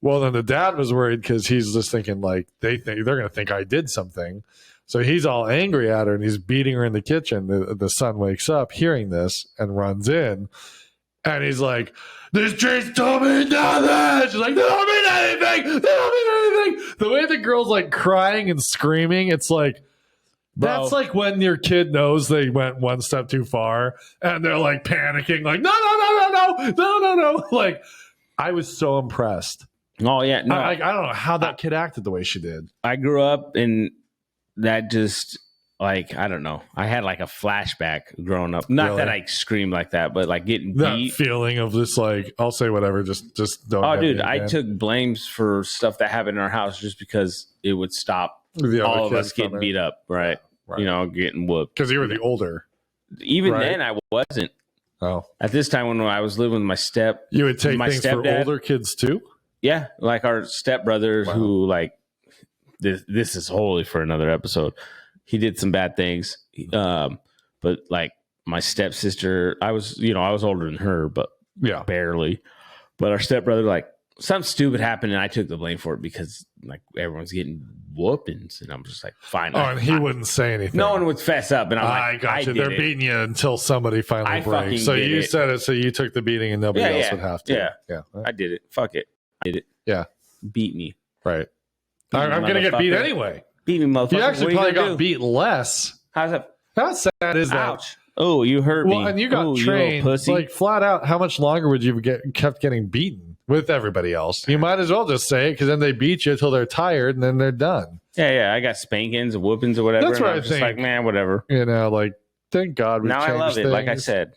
Well, then the dad was worried because he's just thinking like they're going to think I did something. So he's all angry at her and he's beating her in the kitchen. The son wakes up hearing this and runs in. And he's like, this dream told me nothing. She's like, they don't mean anything. They don't mean anything. The way the girl's like crying and screaming, it's like, that's like when your kid knows they went one step too far and they're like panicking, like, no. Like, I was so impressed. Oh, yeah. No, I don't know how that kid acted the way she did. I grew up and that just, like, I don't know. I had like a flashback growing up. Not that I screamed like that, but like getting that beat. Feeling of just like, I'll say whatever, just don't. Oh, dude, I took blames for stuff that happened in our house just because it would stop all of us getting beat up, right? You know, getting whooped. Because you were the older. Even then, I wasn't. Oh. At this time when I was living with my you would take things for older kids too? Yeah, like our stepbrother who like this is wholly for another episode. He did some bad things, but like my stepsister, I was older than her, but barely. But our stepbrother, like something stupid happened, and I took the blame for it because like everyone's getting whoopings, and I'm just like, fine. Oh, and he wouldn't say anything. No one would fess up, and I'm like, I got you. They're beating you until somebody finally breaks. So you said it, so you took the beating, and nobody else would have to. Yeah. I did it. Fuck it. I did it. Yeah. Beat me. Right. I'm going to get beat anyway. Beat me, motherfucker. You actually probably got beat less. How's that? How sad is that? Ouch. Oh, you hurt me. Well, and you got trained. Like flat out, how much longer would you kept getting beaten with everybody else? You might as well just say it because then they beat you until they're tired and then they're done. Yeah. I got spankings, whoopings, or whatever. That's what I was think. Just like, man, whatever. You know, like thank God we now I love things. it. Like I said.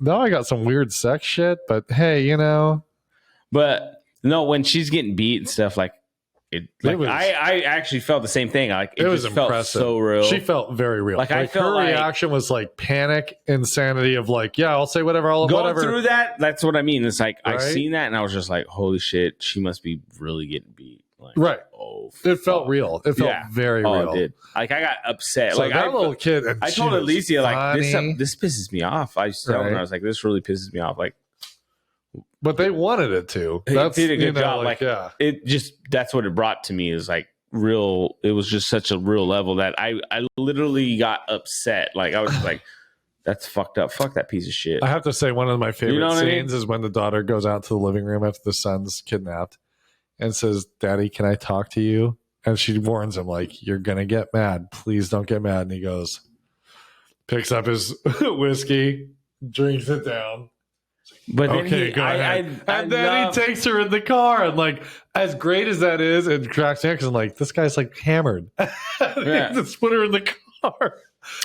Now I got some weird sex shit, but hey, you know. But no, when she's getting beat and stuff, like I actually felt the same thing. Like it was just impressive. Felt so real. She felt very real. Like I felt her reaction was like panic, insanity of like, yeah, I'll say whatever. Going through that. That's what I mean. It's like I seen that and I was just like, holy shit, she must be really getting beat. Like, right. Oh, it felt real. It felt very real. It did. Like I got upset. So like that little kid. I told Alicia like this pisses me off. I was telling her, I was like, this really pisses me off. Like. But they wanted it to. That's did a good job. Like it just that's what it brought to me is like real. It was just such a real level that I literally got upset. Like I was just like, that's fucked up. Fuck that piece of shit. I have to say one of my favorite scenes is when the daughter goes out to the living room after the son's kidnapped and says, "Daddy, can I talk to you?" And she warns him like, "You're gonna get mad. Please don't get mad." And he goes, picks up his whiskey, drinks it down. But then go ahead. And then he takes her in the car, and like, as great as that is, it cracks me up because I'm like, this guy's like hammered. He just put her in the car.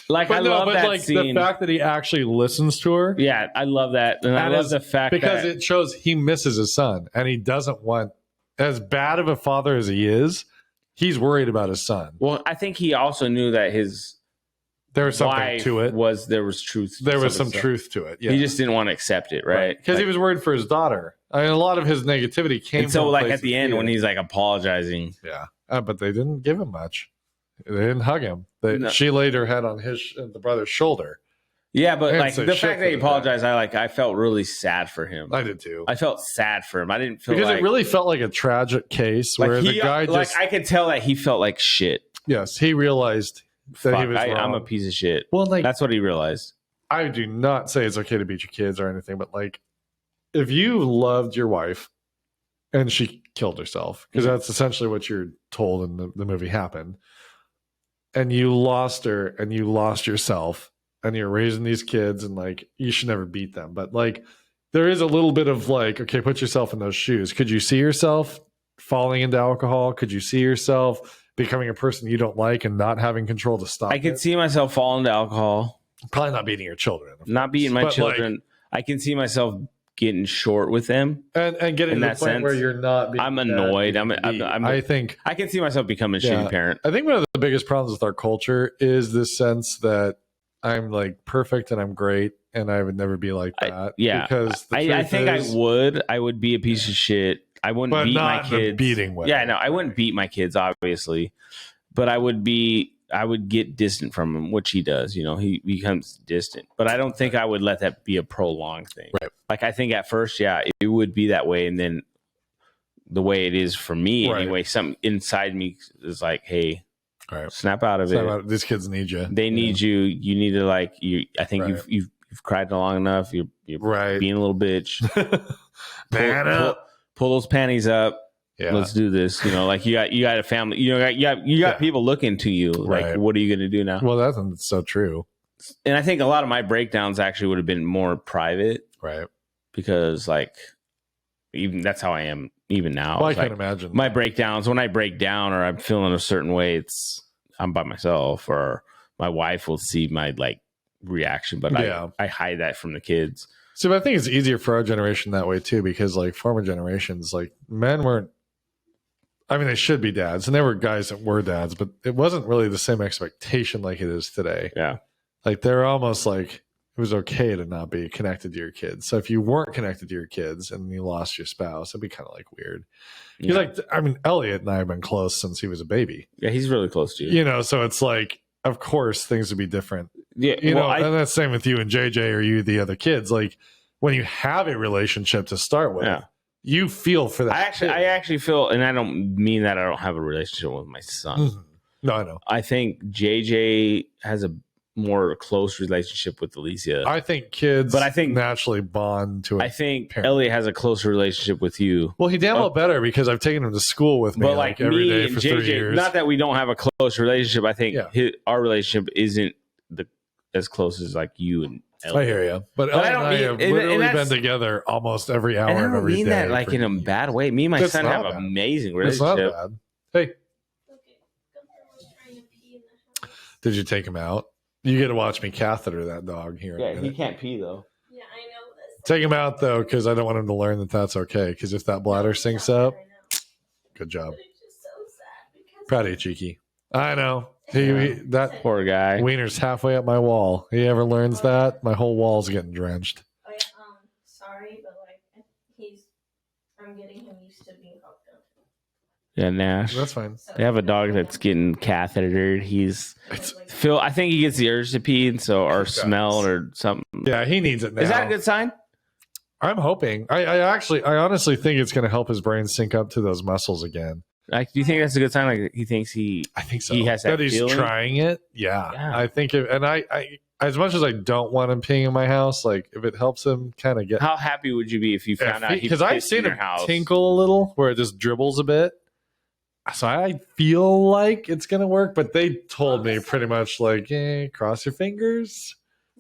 Like, but I love that like scene. the fact that he actually listens to her. Yeah, I love that. And I love the fact because that it shows he misses his son and he doesn't want, as bad of a father as he is, he's worried about his son. Well, I think he also knew that his there was something to it. There was truth. There was some truth to it. Yeah. He just didn't want to accept it, right? Because he was worried for his daughter. I mean, a lot of his negativity came. And so, from like at the end when he's like apologizing, yeah, but they didn't give him much. They didn't hug him. No. She laid her head on the brother's shoulder. Yeah, but like say the shit fact that he for the apologized, I felt really sad for him. I did too. I felt sad for him. I didn't feel because like, it really felt like a tragic case like where the guy like just I could tell that he felt like shit. yes, he realized that he was wrong. I'm a piece of shit. Well, like that's what he realized. I do not say it's okay to beat your kids or anything, but like if you loved your wife and she killed herself, because that's essentially what you're told in the movie happened, and you lost her and you lost yourself and you're raising these kids and like you should never beat them. But like there is a little bit of like, okay, put yourself in those shoes. Could you see yourself falling into alcohol? Could you see yourself becoming a person you don't like and not having control to stop I could see myself falling into alcohol. Probably not beating your children. Not beating my But, children. I can see myself getting short with them. And getting in to the that point sense, where you're not being I'm annoyed. I think I can see myself becoming a shitty parent. I think one of the biggest problems with our culture is this sense that I'm like perfect and I'm great and I would never be like that. Because I think I would be a piece of shit. I wouldn't beat my kids. Beating way. Yeah, no, I wouldn't beat my kids, obviously. But I would get distant from him, which he does. You know, he becomes distant. But I don't think I would let that be a prolonged thing. Right. Like I think at first, yeah, it would be that way, and then the way it is for me anyway, something inside me is like, hey, snap out of it. These kids need you. They need you. You need to like you. I think you've cried long enough. You're being a little bitch. Pull those panties up. Yeah. Let's do this. You know, like you got a family. You know, you got people looking to you. Like, what are you going to do now? Well, that's so true. And I think a lot of my breakdowns actually would have been more private, right? Because like, even that's how I am even now. Well, I can imagine my breakdowns. When I break down or I'm feeling a certain way, I'm by myself, or my wife will see my like reaction, but I hide that from the kids. So, but I think it's easier for our generation that way too, because like former generations, like men weren't. I mean, they should be dads, and there were guys that were dads, but it wasn't really the same expectation like it is today. Yeah, like they're almost like it was okay to not be connected to your kids. So if you weren't connected to your kids and you lost your spouse, it'd be kind of like weird. You're like, I mean, Elliot and I have been close since he was a baby. Yeah, he's really close to you. You know, so it's like, of course, things would be different. Yeah, you know, and that's the same with you and JJ or you, the other kids. Like when you have a relationship to start with, you feel for that. I actually feel, and I don't mean that I don't have a relationship with my son. Mm-hmm. No, I know. I think JJ has a more close relationship with Alicia. I think kids, but I think naturally bond to. I think parent. Elliot has a closer relationship with you. Well, he damn well better because I've taken him to school with me, but like every me day and for JJ, 3 years. Not that we don't have a close relationship. I think our relationship isn't as close as like you and Elliot. I hear you, but Elliot and I have literally been together almost every hour. And I don't every mean day that like in a bad way. Me and my son have an amazing relationship. It's not bad. Hey, did you take him out? You get to watch me catheter that dog here. Yeah, he can't pee though. Yeah, I know this. Take him out though, because I don't want him to learn that that's okay. Because if that bladder sinks up, good job. Proud of you, Cheeky. I know. That poor guy. Wiener's halfway up my wall. He ever learns that, my whole wall's getting drenched. Oh yeah, sorry, but like I'm getting him used to being hooked up. Yeah, Nash. That's fine. They have a dog that's getting cathetered. I think he gets the urge to pee, and or smell or something. Yeah, he needs it now. Is that a good sign? I'm hoping. I honestly think it's going to help his brain sync up to those muscles again. Like, do you think that's a good sign? Like, he thinks I think so. He has that he's feeling? trying it. Yeah. I think I as much as I don't want him peeing in my house, like if it helps him kind of get. How happy would you be if you found out because I've seen him house? Tinkle a little where it just dribbles a bit. So I feel like it's gonna work, but they told me pretty much like, cross your fingers.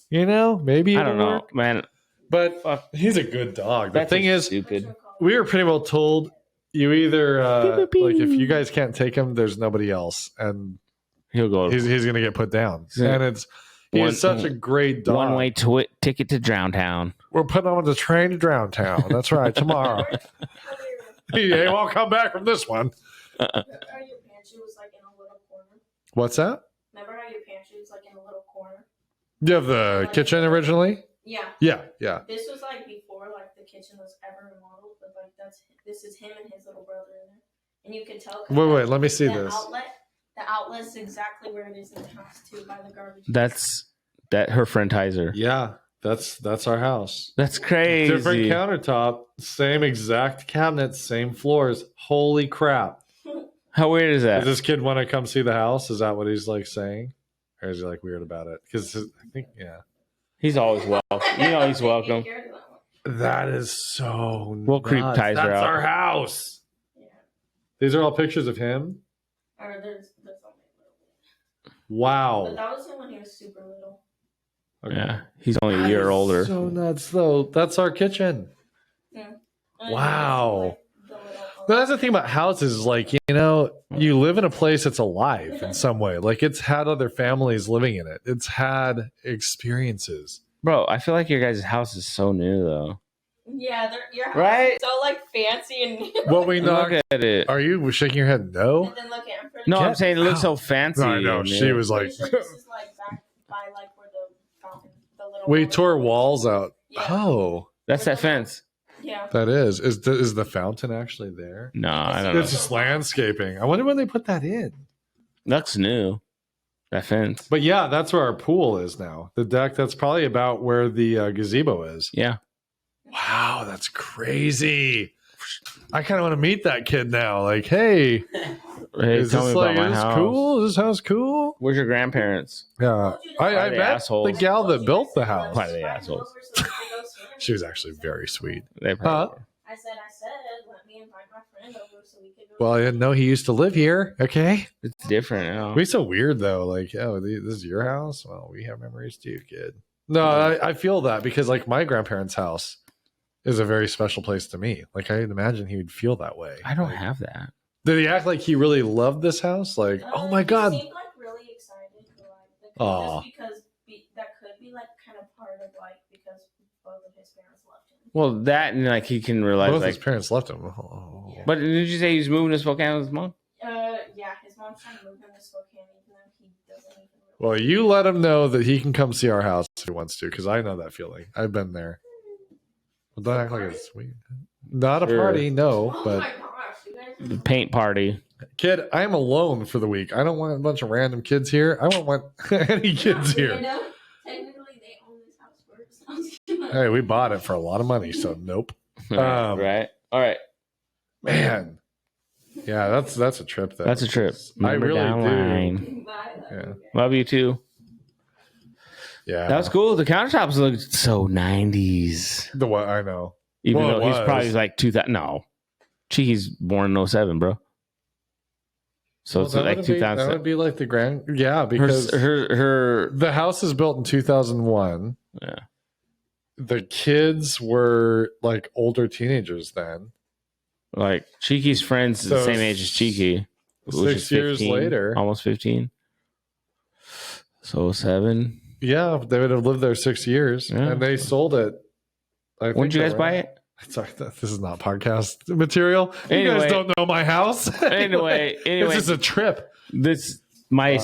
You know, maybe I don't know, man. But he's a good dog. The thing is, stupid. We were pretty well told you either like if you guys can't take him, there's nobody else, and He'll go. He's gonna get put down, and he's such a great dog. One-way ticket to Drowntown. We're putting him on the train to Drowntown. That's right, tomorrow. He won't come back from this one. Remember how your pantry was like in a little corner? What's that? Remember how your pantry was like in a little corner? You have the kitchen originally? Yeah. Yeah. This was like before like the kitchen was ever remodeled, but like this is him and his little brother in there, and you can tell. Wait, let me see the this. The outlet's exactly where it is in the house too, by the garbage. That's her friend Tizer. Yeah, that's our house. That's crazy. Different countertop, same exact cabinets, same floors. Holy crap! How weird is that? Does this kid want to come see the house? Is that what he's like saying, or is he like weird about it? Because I think he's always welcome. He's welcome. That is so. We'll creep Tizer out. That's our house. Yeah. These are all pictures of him. Or there's only a little bit. Wow. But that was him when he was super little. Okay. Yeah, he's only a year older. So nuts, though. That's our kitchen. Yeah. Wow. But that's the thing about houses, is like, you live in a place that's alive in some way. Like, it's had other families living in it. It's had experiences. Bro, I feel like your guys' house is so new, though. Yeah, your house Right? is so like fancy and. What we know. Look at it. Are you shaking your head? No. And then look at him. No, I'm saying it looks so fancy. No, I know. and She was like, This is like back by like where the fountain, the little. we water tore was. walls out. Yeah. Oh, That's that fence. Yeah. that is. Is the fountain actually there? No, I don't know. It's just landscaping. I wonder when they put that in. Looks new. That fence. But yeah, that's where our pool is now. The deck, that's probably about where the gazebo is. Yeah. Wow, that's crazy. I kind of want to meet that kid now. Like, hey, Hey, is tell this me like, about my is this house. cool? Is this house cool? Where's your grandparents? Yeah. I Are they met assholes? the gal that built the house. Why are they assholes? She was actually very sweet. They probably were. I said, let me invite my friend over so we could go. Well, I didn't know he used to live here. Okay. It's different now. It'd be so weird though. Like, oh, this is your house? Well, we have memories too, kid. No, I feel that because like my grandparents' house is a very special place to me. Like I'd imagine he would feel that way. I don't Like, have that. did he act like he really loved this house? Like, oh my God. He seemed like really excited for like Aw. just because that could be like kind of part of like because both of his parents left him. Well, that and like he can realize Both like. his parents left him. Oh. But did you say he's moving to Spokane with his mom? Yeah, his mom's trying to move him to Spokane even though he doesn't even. Well, you let him know that he can come see our house if he wants to, because I know that feeling. I've been there. Well, don't act like it's sweet. Not a Sure. party, no. Oh But my gosh, you guys. The paint party. kid, I am alone for the week. I don't want a bunch of random kids here. I don't want any kids You here. know, technically they own this house first. Hey, we bought it for a lot of money, so nope. Right. All right. Man, yeah, that's a trip. Though. That's a trip. I Remember really down do. line. Yeah. Love you too. Yeah, That was cool. The countertops look so 90s. the what I know. Even Well, though it he's was. probably like 2000. No. Cheeky's born in 07, bro. So Well, it's that like would be- 2000. That would be like the grand. Yeah, because her the house is built in 2001. yeah. The kids were like older teenagers then. Like Cheeky's friends is the So same age as Cheeky. which 6 is years 15, later. Almost 15. So 7. Yeah, they would have lived there 6 years, Yeah. and they sold it. When did you guys buy it? Sorry, this is not podcast material. You Anyway. guys don't know my house. Anyway, this is a trip. This my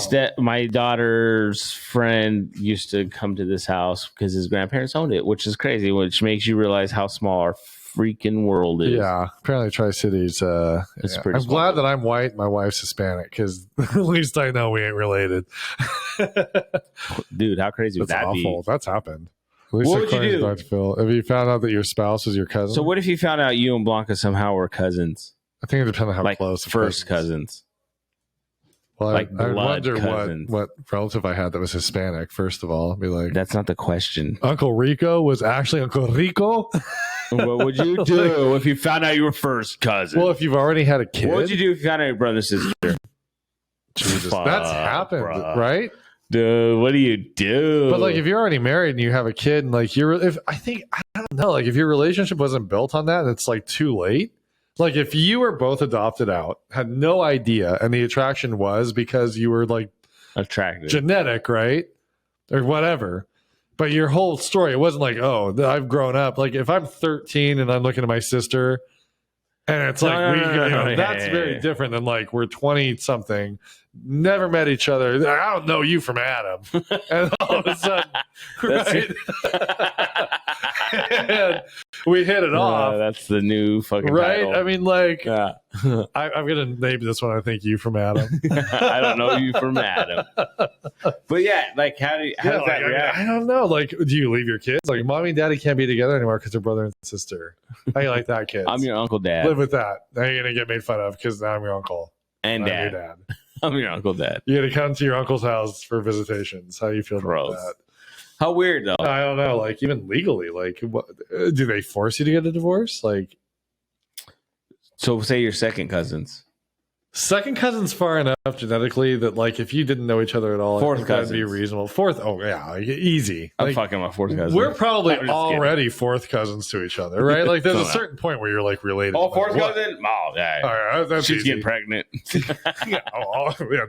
daughter's friend used to come to this house because his grandparents owned it, which is crazy, which makes you realize how small our freaking world is. Yeah, apparently Tri-Cities. It's Yeah. pretty I'm small. glad that I'm white. My wife's Hispanic because at least I know we ain't related. Dude, how crazy would That's that awful. be? That's happened. At least What would you according to do? Dr. Phil. Have you found out that your spouse is your cousin? So what if you found out you and Blanca somehow were cousins? I think it depends on how Like close. of first cousins. Well, like I blood wonder cousins. what relative I had that was Hispanic. First of all, I'd be like, That's not the question. Uncle Rico was actually Uncle Rico. What would you do if you found out you were first cousin? Well, if you've already had a kid, what would you do if you found out your brother and sister? Jesus, Fuck, that's happened, bruh. right? Dude, what do you do? But like, if you're already married and you have a kid, and like I don't know, like if your relationship wasn't built on that, and it's like too late. Like if you were both adopted out, had no idea, and the attraction was because you were like attractive, genetic, right? Or whatever. But your whole story, it wasn't like, oh, I've grown up. Like if I'm 13 and I'm looking at my sister, and it's like that's very different than like we're 20 something, never met each other. I don't know you from Adam, and all of a sudden, right? And we hit it off. That's the new fucking right. title. I mean, like, yeah. I'm gonna name this one. I think you from Adam. I don't know you from Adam, but yeah, like how does that react? I don't know. Like, do you leave your kids? Like, mommy and daddy can't be together anymore because they're brother and sister. How you like that, kids? I'm your uncle, dad. Live with that. Now you're gonna get made fun of because now I'm your uncle and I'm dad. your dad. I'm your uncle, dad. You got to come to your uncle's house for visitations. How you feel about that? How weird though. I don't know. Like even legally, like, what, do they force you to get a divorce? Like, so say your second cousins. Second cousins far enough genetically that like if you didn't know each other at all, fourth that'd be reasonable. Fourth, oh yeah, like, easy. I'm like, fucking my fourth cousin. We're probably already fourth cousins to each other, right? Like there's a certain point where you're like related. Oh, fourth cousin? Oh, yeah. All right, that's she's easy. getting pregnant. Yeah,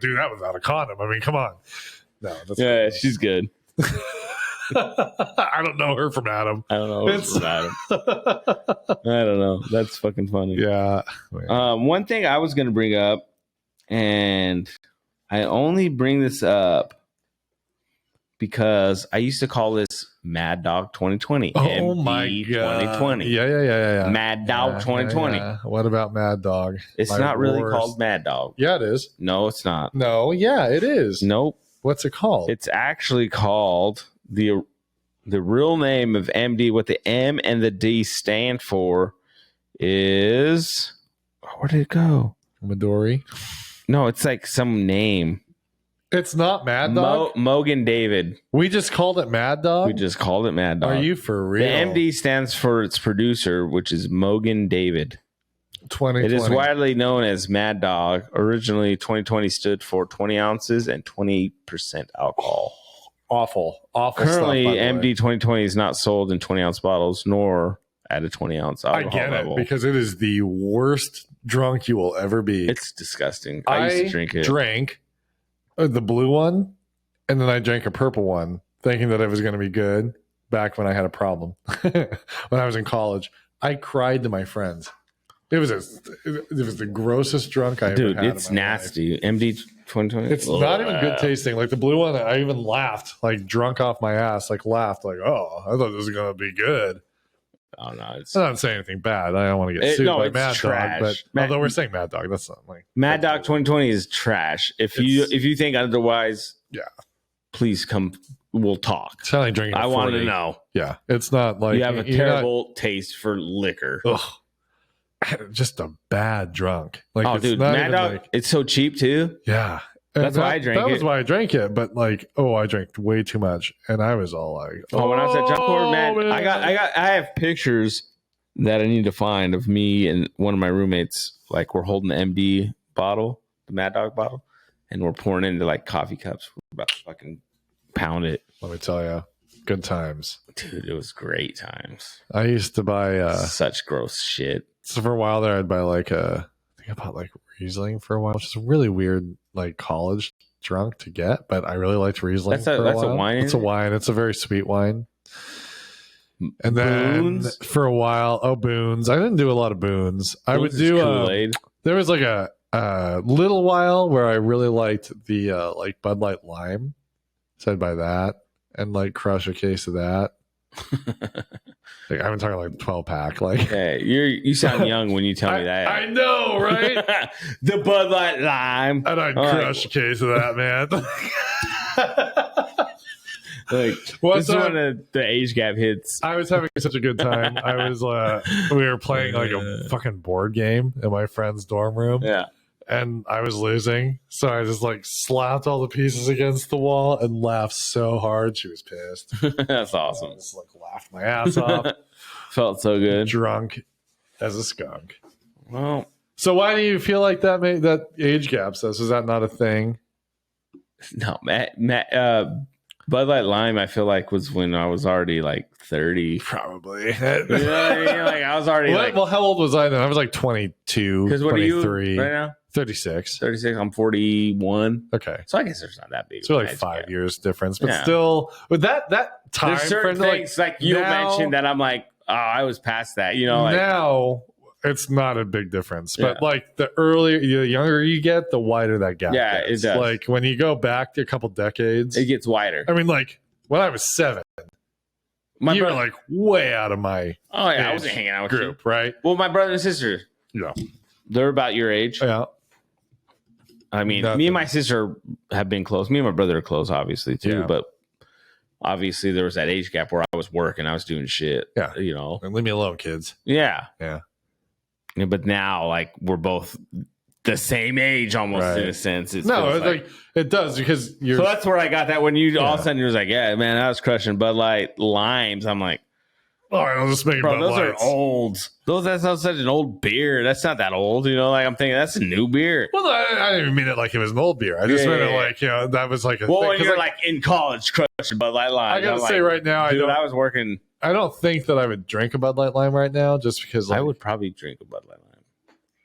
do that without a condom. I mean, come on. No, that's she's good. I don't know her from Adam. I don't know her from Adam. I don't know. That's fucking funny. Yeah. One thing I was going to bring up, and I only bring this up because I used to call this Mad Dog 2020. Oh MD my god! 2020. Yeah. Mad Dog 2020. Yeah. What about Mad Dog? It's not really called Mad Dog. Yeah, it is. No, it's not. No, yeah, it is. Nope. What's it called? It's actually called the real name of MD. What the M and the D stand for is, where did it go? Midori. No, it's like some name. It's not Mad Dog. Mogan David. We just called it Mad Dog. We just called it Mad Dog. Are you for real? The MD stands for its producer, which is Mogan David. 2020. It is widely known as Mad Dog. Originally, 2020 stood for 20 ounces and 20% alcohol. Awful Currently, stuff, MD 2020 is not sold in 20-ounce bottles nor at a 20-ounce alcohol I get level. it because it is the worst drunk you will ever be. It's disgusting. I used to drink it. Drank the blue one, and then I drank a purple one, thinking that it was going to be good. Back when I had a problem, when I was in college, I cried to my friends. It was the grossest drunk I ever had. Dude, it's nasty. Life. MD 2020. It's not even good tasting. Like the blue one, I even laughed, like drunk off my ass, like laughed, like, oh, I thought this was gonna be good. Oh no, it's I'm not saying anything bad. I don't want to get sued by Mad trash. Dog, but although we're saying Mad Dog, that's not like Mad Dog 2020 is trash. If you think otherwise, yeah, please come. We'll talk. It's kind of like drinking. I want to know. Yeah, it's not like you have a terrible taste for liquor. Ugh. Just a bad drunk. Like, oh, dude, Mad Dog, like, it's so cheap too. Yeah. That's why I drank it. That was why I drank it. But like, I drank way too much, and I was all like, when I was at Jump Corps, man, I have pictures that I need to find of me and one of my roommates. Like, we're holding the MD bottle, the Mad Dog bottle, and we're pouring into like coffee cups. We're about to fucking pound it. Let me tell you, good times, dude. It was great times. I used to buy such gross shit. So for a while there, I'd buy like I think I bought like Riesling for a while, which is a really weird like college drunk to get, but I really liked Riesling. That's a wine. It's a wine. It's a very sweet wine. And then Boons? For a while, Boons. I didn't do a lot of Boons. I would do Kool-Aid. There was like a little while where I really liked the like Bud Light Lime. So I'd buy that and like crush a case of that. Like I'm talking like 12-pack. Like, hey, you sound young when you tell me that. I know, right? The Bud Light Lime, and I'd crush a case of that, man. Like, this is when the age gap hits. I was having such a good time. I was we were playing like a fucking board game in my friend's dorm room. Yeah. And I was losing, so I just like slapped all the pieces against the wall and laughed so hard. She was pissed. That's awesome. I just like laughed my ass off. Felt so good. Drunk as a skunk. Well, so why do you feel like that that age gap says? Is that not a thing? No, Bud Light Lime, I feel like was when I was already like 30. Probably. You know what I mean? Like I was already well, how old was I then? I was like 22, 23. What are you right now? 36. 36. I'm 41. Okay. So I guess there's not that big. So like 5 years difference, but still with that time. There's certain things like you mentioned that I'm like, oh, I was past that. Like, now it's not a big difference, but like the younger you get, the wider that gap. Yeah, gets. it does. Like when you go back to a couple decades, it gets wider. I mean, like when I was 7, you were like way out of my. Oh yeah, I wasn't hanging out with group, right? Well, my brother and sister, they're about your age. Yeah. I mean, me and my sister have been close. Me and my brother are close, obviously too, but. Obviously, there was that age gap where I was working, I was doing shit. Yeah, And leave me alone, kids. Yeah. But now, like, we're both the same age, almost in a sense. It does because you're. So that's where I got that when you all of a sudden you was like, "Yeah, man, I was crushing Bud Light limes." I'm like, "All right, I'll just make bro, Bud those Lights. Are old. That's not such an old beer. That's not that old, Like I'm thinking that's a new beer. Well, I didn't even mean it like it was an old beer. I just meant it like that was like a. Well, thing. when you're like in college crushing Bud Light limes, I gotta say right now, dude, I was working. I don't think that I would drink a Bud Light lime right now, just because I would probably drink a Bud Light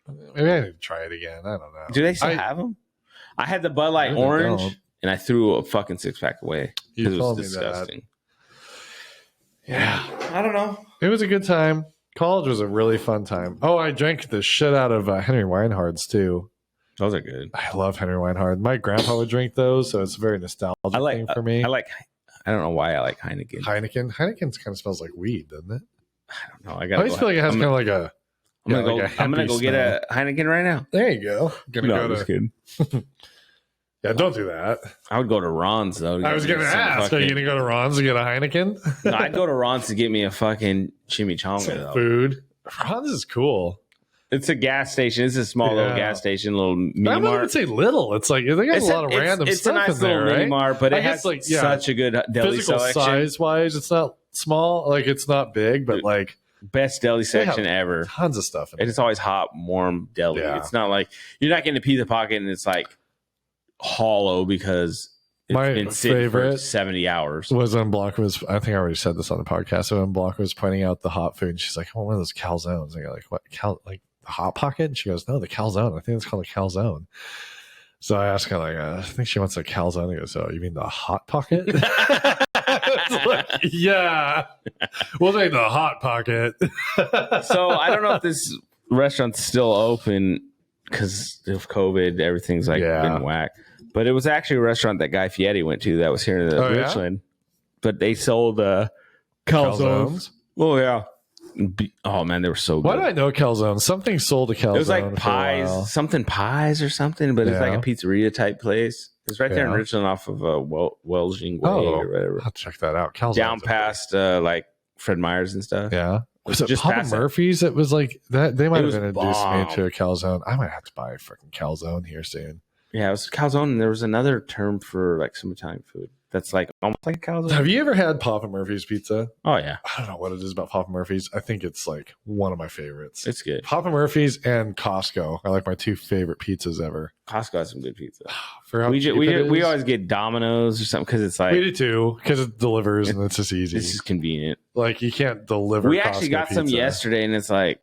lime. Maybe I need to try it again. I don't know. Do they still have them? I had the Bud Light orange, and I threw a fucking 6-pack away because it was disgusting. Yeah, I don't know. It was a good time. College was a really fun time. Oh, I drank the shit out of Henry Weinhard's too. Those are good. I love Henry Weinhard. My grandpa would drink those, so it's a very nostalgic thing for me. I don't know why I like Heineken. Heineken kind of smells like weed, doesn't it? I don't know. I always feel like it has kind of like a. I'm gonna go get a Heineken right now. There you go. Just kidding. Yeah, don't do that. I would go to Ron's though. I was gonna ask. Are you gonna go to Ron's to get a Heineken? No, I'd go to Ron's to get me a fucking chimichanga though. Food. Ron's is cool. It's a gas station. It's a small little gas station, little mini I mart. wouldn't say little. It's like they got a lot of random it's stuff a nice in there, little right? mini mart, but it has like such a good deli physical selection. Size wise, it's not small. Like it's not big, but like best deli section ever. Tons of stuff. And it's always hot, warm deli. Yeah. It's not like you're not getting a pizza pocket and it's like hollow because it's been sitting for 70 hours. Was when Blanca was, I think I already said this on the podcast. So when Blanca was pointing out the hot food, and she's like, "I want one of those calzones." I go, "Like what? Like the hot pocket?" And she goes, "No, the calzone. I think it's called a calzone." So I asked her, like, I think she wants a calzone. He goes, "Oh, you mean the hot pocket?" Like, yeah, we'll take the hot pocket. So I don't know if this restaurant's still open because of COVID. Everything's like been whack. But it was actually a restaurant that Guy Fieri went to that was here in Richland. But they sold calzones. Oh, yeah. Oh, man, they were so good. Why do I know calzones? Something sold a calzone. It was like pies, something pies or something, but it's like a pizzeria type place. It's right there in Richland off of Welshing Way or whatever. I'll check that out. Calzones down past like Fred Meyer's and stuff. Yeah. Was it just Papa Murphy's? It was like that. They might have introduced me to a calzone. I might have to buy a freaking calzone here soon. Yeah, it was calzone, and there was another term for like some Italian food that's like almost like a calzone. Have you ever had Papa Murphy's pizza? Oh yeah. I don't know what it is about Papa Murphy's. I think it's like one of my favorites. It's good. Papa Murphy's and Costco are like my two favorite pizzas ever. Costco has some good pizza. For how we always get Domino's or something because it's like we do too because it delivers and it's just easy. It's just convenient. Like you can't deliver. We actually got some yesterday, and it's like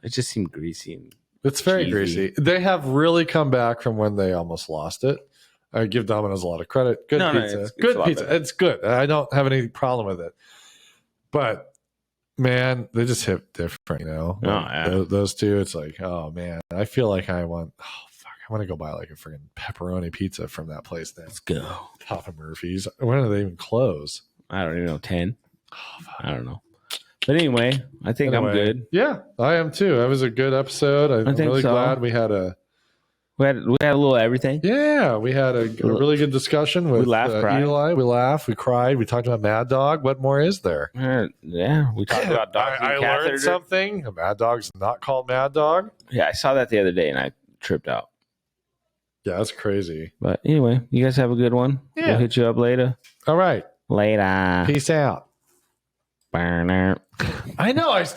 it just seemed greasy and. It's very greasy. They have really come back from when they almost lost it. I give Domino's a lot of credit. Good pizza. It's good pizza. Better. It's good. I don't have any problem with it. But man, they just hit different, those two, it's like, oh man, I feel like I want to go buy like a freaking pepperoni pizza from that place now. Let's go. Papa Murphy's. When do they even close? I don't even know. 10. I don't know. But anyway, I think I'm good. Yeah, I am too. That was a good episode. I'm really glad we had a little everything. Yeah, we had a really good discussion with Eli. We laughed. We cried. We talked about Mad Dog. What more is there? Yeah, we talked about dogs. I learned something. A Mad Dog's not called Mad Dog. Yeah, I saw that the other day and I tripped out. Yeah, that's crazy. But anyway, you guys have a good one. Yeah. We'll hit you up later. All right. Later. Peace out. I know.